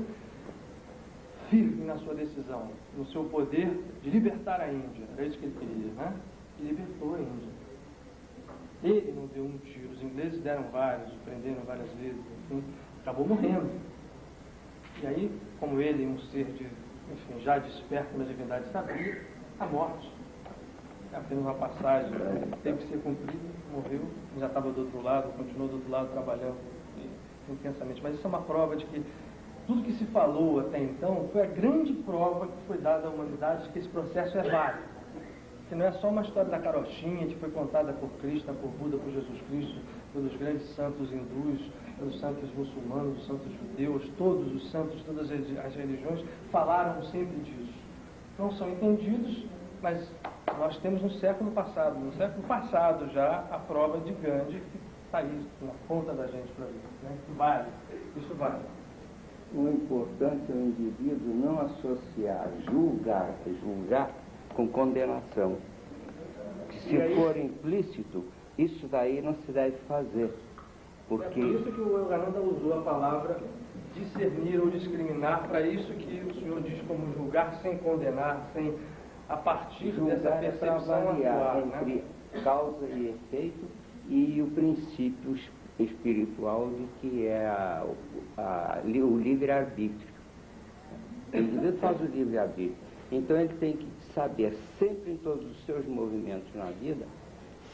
firme na sua decisão, no seu poder de libertar a Índia. Era isso que ele queria, né? E libertou a Índia. Ele não deu um tiro, os ingleses deram vários, prenderam várias vezes, enfim, acabou morrendo. E aí, como ele, um ser de, enfim, já desperto na divindade, sabia, a morte. Apenas uma passagem, teve que ser cumprida, morreu, já estava do outro lado, continuou do outro lado trabalhando intensamente. Mas isso é uma prova de que tudo que se falou até então foi a grande prova que foi dada à humanidade de que esse processo é válido. Que não é só uma história da carochinha que foi contada por Krishna, por Buda, por Jesus Cristo, pelos grandes santos hindus, pelos santos muçulmanos, os santos judeus, todos os santos, todas as religiões falaram sempre disso. Não são entendidos, mas nós temos no século passado já, a prova de Gandhi, que está aí na ponta da gente para ver, né? Vale, isso vale. O importante é o indivíduo não associar julgar com condenação. Se for implícito, isso daí não se deve fazer. Porque... É por isso que o Yogananda usou a palavra discernir ou discriminar, para isso que o senhor diz como julgar sem condenar, sem, a partir dessa percepção atual, entre né? causa e efeito e o princípio espiritual de que é o livre-arbítrio. O indivíduo faz o livre-arbítrio. Então ele tem que saber sempre em todos os seus movimentos na vida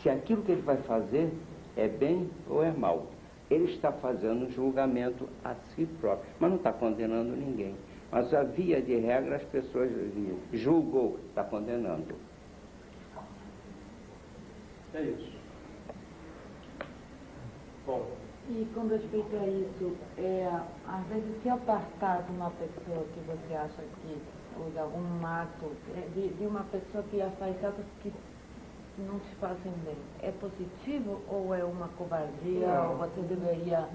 se aquilo que ele vai fazer é bem ou é mal. Ele está fazendo um julgamento a si próprio, mas não está condenando ninguém. Mas a via de regra as pessoas julgou, está condenando. É isso. Bom. E com respeito a isso, às vezes se apartar de uma pessoa que você acha que usa algum ato, de uma pessoa que já faz atos que não te fazem bem, é positivo ou é uma covardia? Não. Ou você deveria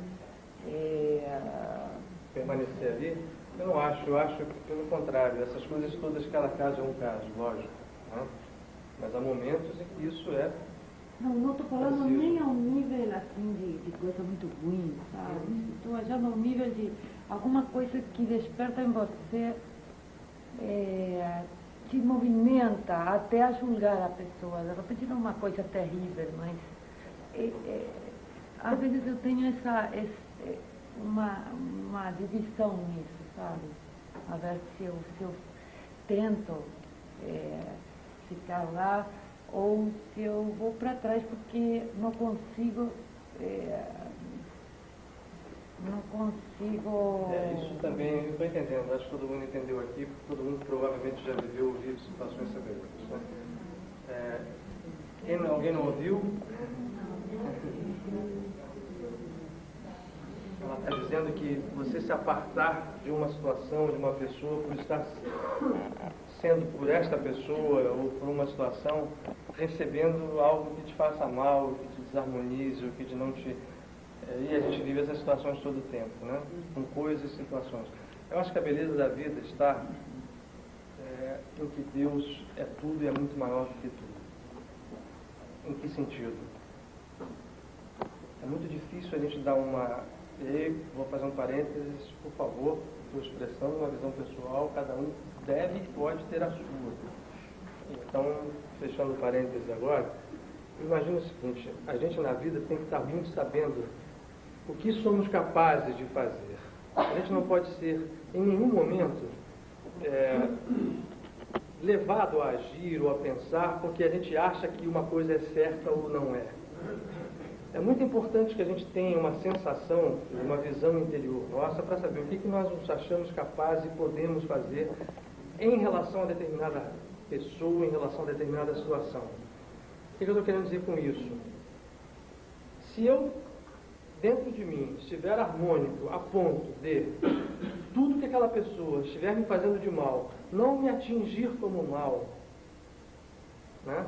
Permanecer ali? Eu não acho, eu acho que pelo contrário, essas coisas todas, cada caso é um caso, lógico, né? Mas há momentos em que isso é... Não estou falando nem ao nível assim de coisa muito ruim, sabe? Estou achando ao nível de alguma coisa que desperta em você, se movimenta até a julgar a pessoa. De repente não é uma coisa terrível, mas às vezes eu tenho uma divisão nisso, sabe? A ver se eu tento ficar lá ou se eu vou para trás porque não consigo. Isso também, eu estou entendendo, acho que todo mundo entendeu aqui, porque todo mundo provavelmente já viveu ou vive situações semelhantes. Né? Alguém não ouviu? Ela está dizendo que você se apartar de uma situação, de uma pessoa, por estar sendo por esta pessoa ou por uma situação, recebendo algo que te faça mal, que te desarmonize, ou que não te... E a gente vive essas situações todo o tempo, né? Com coisas e situações. Eu acho que a beleza da vida está em que Deus é tudo e é muito maior do que tudo. Em que sentido? É muito difícil a gente dar uma... E vou fazer um parênteses, por favor, estou expressando uma visão pessoal, cada um deve e pode ter a sua. Então, fechando o parênteses agora, imagina o seguinte, a gente na vida tem que estar muito sabendo o que somos capazes de fazer. A gente não pode ser, em nenhum momento, levado a agir ou a pensar porque a gente acha que uma coisa é certa ou não é. É muito importante que a gente tenha uma sensação, uma visão interior nossa para saber o que nós nos achamos capazes e podemos fazer em relação a determinada pessoa, em relação a determinada situação. O que eu estou querendo dizer com isso? Se eu, dentro de mim, estiver harmônico a ponto de tudo que aquela pessoa estiver me fazendo de mal não me atingir como mal, né?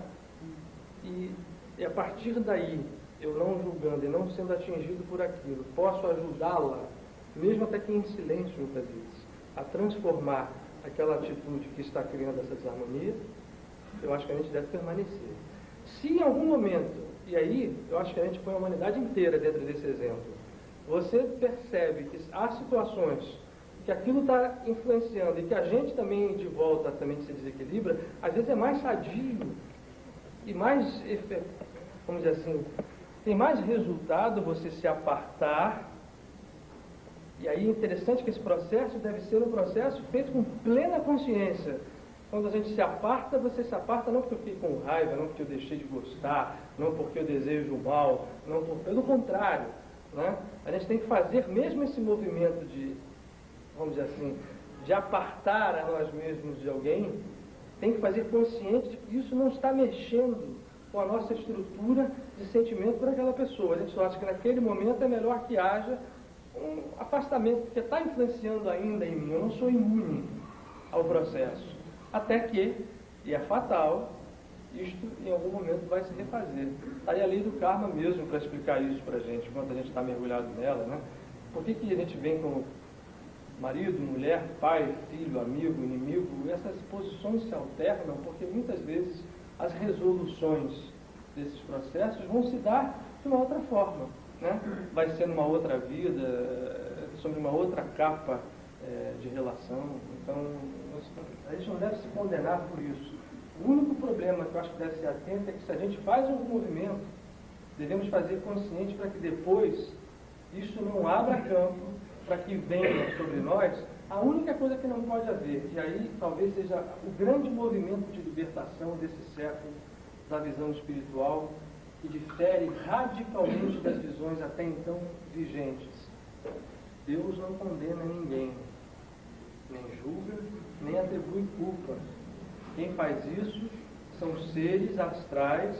E a partir daí, eu não julgando e não sendo atingido por aquilo, posso ajudá-la, mesmo até que em silêncio muitas vezes, a transformar aquela atitude que está criando essa desarmonia, eu acho que a gente deve permanecer. Se em algum momento, e aí eu acho que a gente põe a humanidade inteira dentro desse exemplo, você percebe que há situações que aquilo está influenciando e que a gente também de volta também se desequilibra, às vezes é mais sadio e mais, vamos dizer assim, tem mais resultado você se apartar. E aí é interessante que esse processo deve ser um processo feito com plena consciência. Quando a gente se aparta, você se aparta não porque eu fiquei com raiva, não porque eu deixei de gostar, não porque eu desejo o mal, não pelo contrário, né? A gente tem que fazer mesmo esse movimento de, vamos dizer assim, de apartar a nós mesmos de alguém, tem que fazer consciente de que isso não está mexendo com a nossa estrutura de sentimento por aquela pessoa. A gente só acha que naquele momento é melhor que haja um afastamento, porque está influenciando ainda em mim. Eu não sou imune ao processo. Até que, e é fatal, isto em algum momento vai se refazer. Está aí a lei do karma mesmo para explicar isso para a gente, quando a gente está mergulhado nela, né? Por que a gente vem como marido, mulher, pai, filho, amigo, inimigo? Essas posições se alternam porque muitas vezes as resoluções desses processos vão se dar de uma outra forma, né? Vai ser numa outra vida, sobre uma outra capa de relação. Então, a gente não deve se condenar por isso. O único problema que eu acho que deve ser atento é que se a gente faz algum movimento, devemos fazer consciente para que depois isso não abra campo para que venha sobre nós a única coisa que não pode haver, e aí talvez seja o grande movimento de libertação desse século da visão espiritual, que difere radicalmente das visões até então vigentes. Deus não condena ninguém, nem julga, nem atribui culpa. Quem faz isso são seres astrais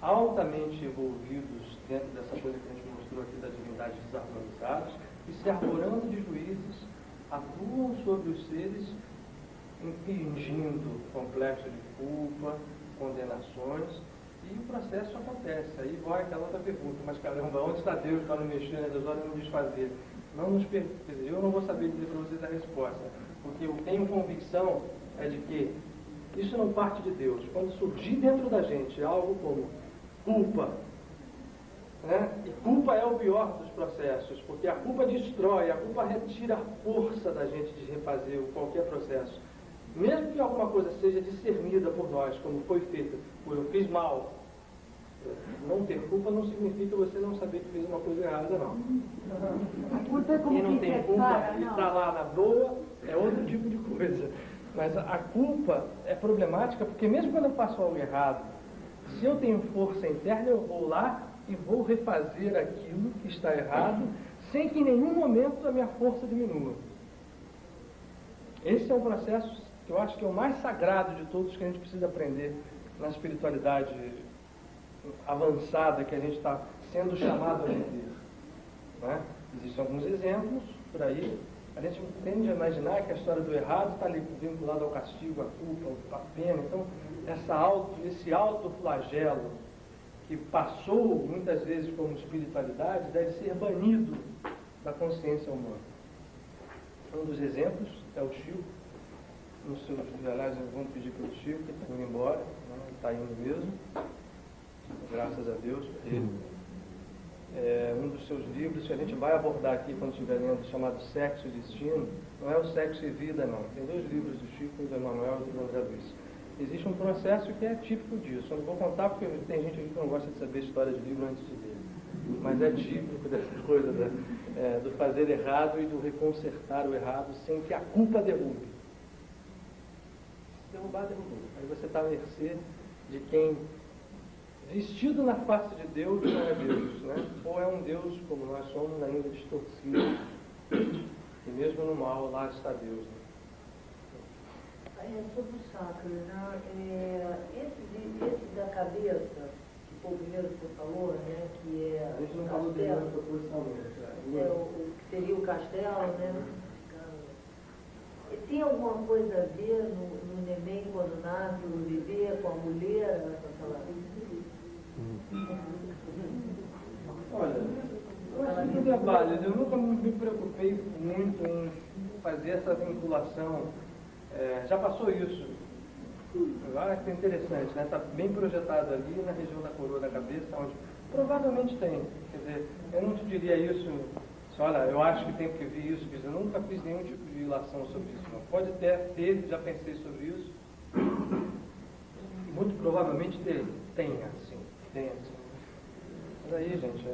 altamente evolvidos dentro dessa coisa que a gente mostrou aqui da divindade desarmonizados, e se arvorando de juízes, atuam sobre os seres impingindo complexo de culpa, condenações, e o processo acontece. Aí vai aquela outra pergunta, mas caramba, onde está Deus para não mexer nessas horas e não desfazer? Não nos eu não vou saber dizer para vocês a resposta, porque eu tenho convicção de que isso não parte de Deus. Quando surgir dentro da gente algo como culpa, né? E culpa é o pior dos processos, porque a culpa destrói, a culpa retira a força da gente de refazer qualquer processo. Mesmo que alguma coisa seja discernida por nós, como foi feita, por eu fiz mal, não ter culpa não significa você não saber que fez uma coisa errada, não. A culpa é como Quem não que tem você culpa fala, e não. está lá na boa é outro tipo de coisa. Mas a culpa é problemática porque mesmo quando eu faço algo errado, se eu tenho força interna, eu vou lá e vou refazer aquilo que está errado, sem que em nenhum momento a minha força diminua. Esse é um processo que eu acho que é o mais sagrado de todos que a gente precisa aprender na espiritualidade avançada que a gente está sendo chamado a viver. Né? Existem alguns exemplos por aí. A gente tende a imaginar que a história do errado está ali vinculada ao castigo, à culpa, à pena. Então, esse autoflagelo que passou muitas vezes como espiritualidade deve ser banido da consciência humana. Um dos exemplos é o Chico. Nos seus, aliás, vamos pedir para o Chico, que está indo embora, né? Ele está indo mesmo, graças a Deus por ele. Um dos seus livros que a gente vai abordar aqui quando estiver lendo, chamado Sexo e Destino, não é o Sexo e Vida, não. Tem 2 livros do Chico, do Emanuel e do André Luiz. Existe um processo que é típico disso. Eu não vou contar porque tem gente aqui que não gosta de saber a história de livro antes de ler. Mas é típico dessa coisa do fazer errado e do reconsertar o errado sem que a culpa derrube. Se derrubar, derrubou. Aí você está à mercê de quem, vestido na face de Deus, não é Deus, né? Ou é um Deus, como nós somos, ainda distorcido. E mesmo no mal, lá está Deus. Né? Sobre o chakra, né? Esse da cabeça, que foi o primeiro que você falou, né? Que é A gente não o falou dele na castelo, proposição. o que seria o castelo, né? E tem alguma coisa a ver no neném quando nasce, o bebê, com a mulher, Olha, eu acho que é válido. Eu nunca me preocupei muito em fazer essa vinculação. Já passou isso. Eu acho que é interessante, né? Está bem projetado ali na região da coroa da cabeça, onde provavelmente tem. Quer dizer, eu não te diria isso, olha, eu acho que tem que vir isso, eu nunca fiz nenhum tipo de ilação sobre isso. Não. Pode ter, já pensei sobre isso. Muito provavelmente tenha, sim. Mas aí, gente,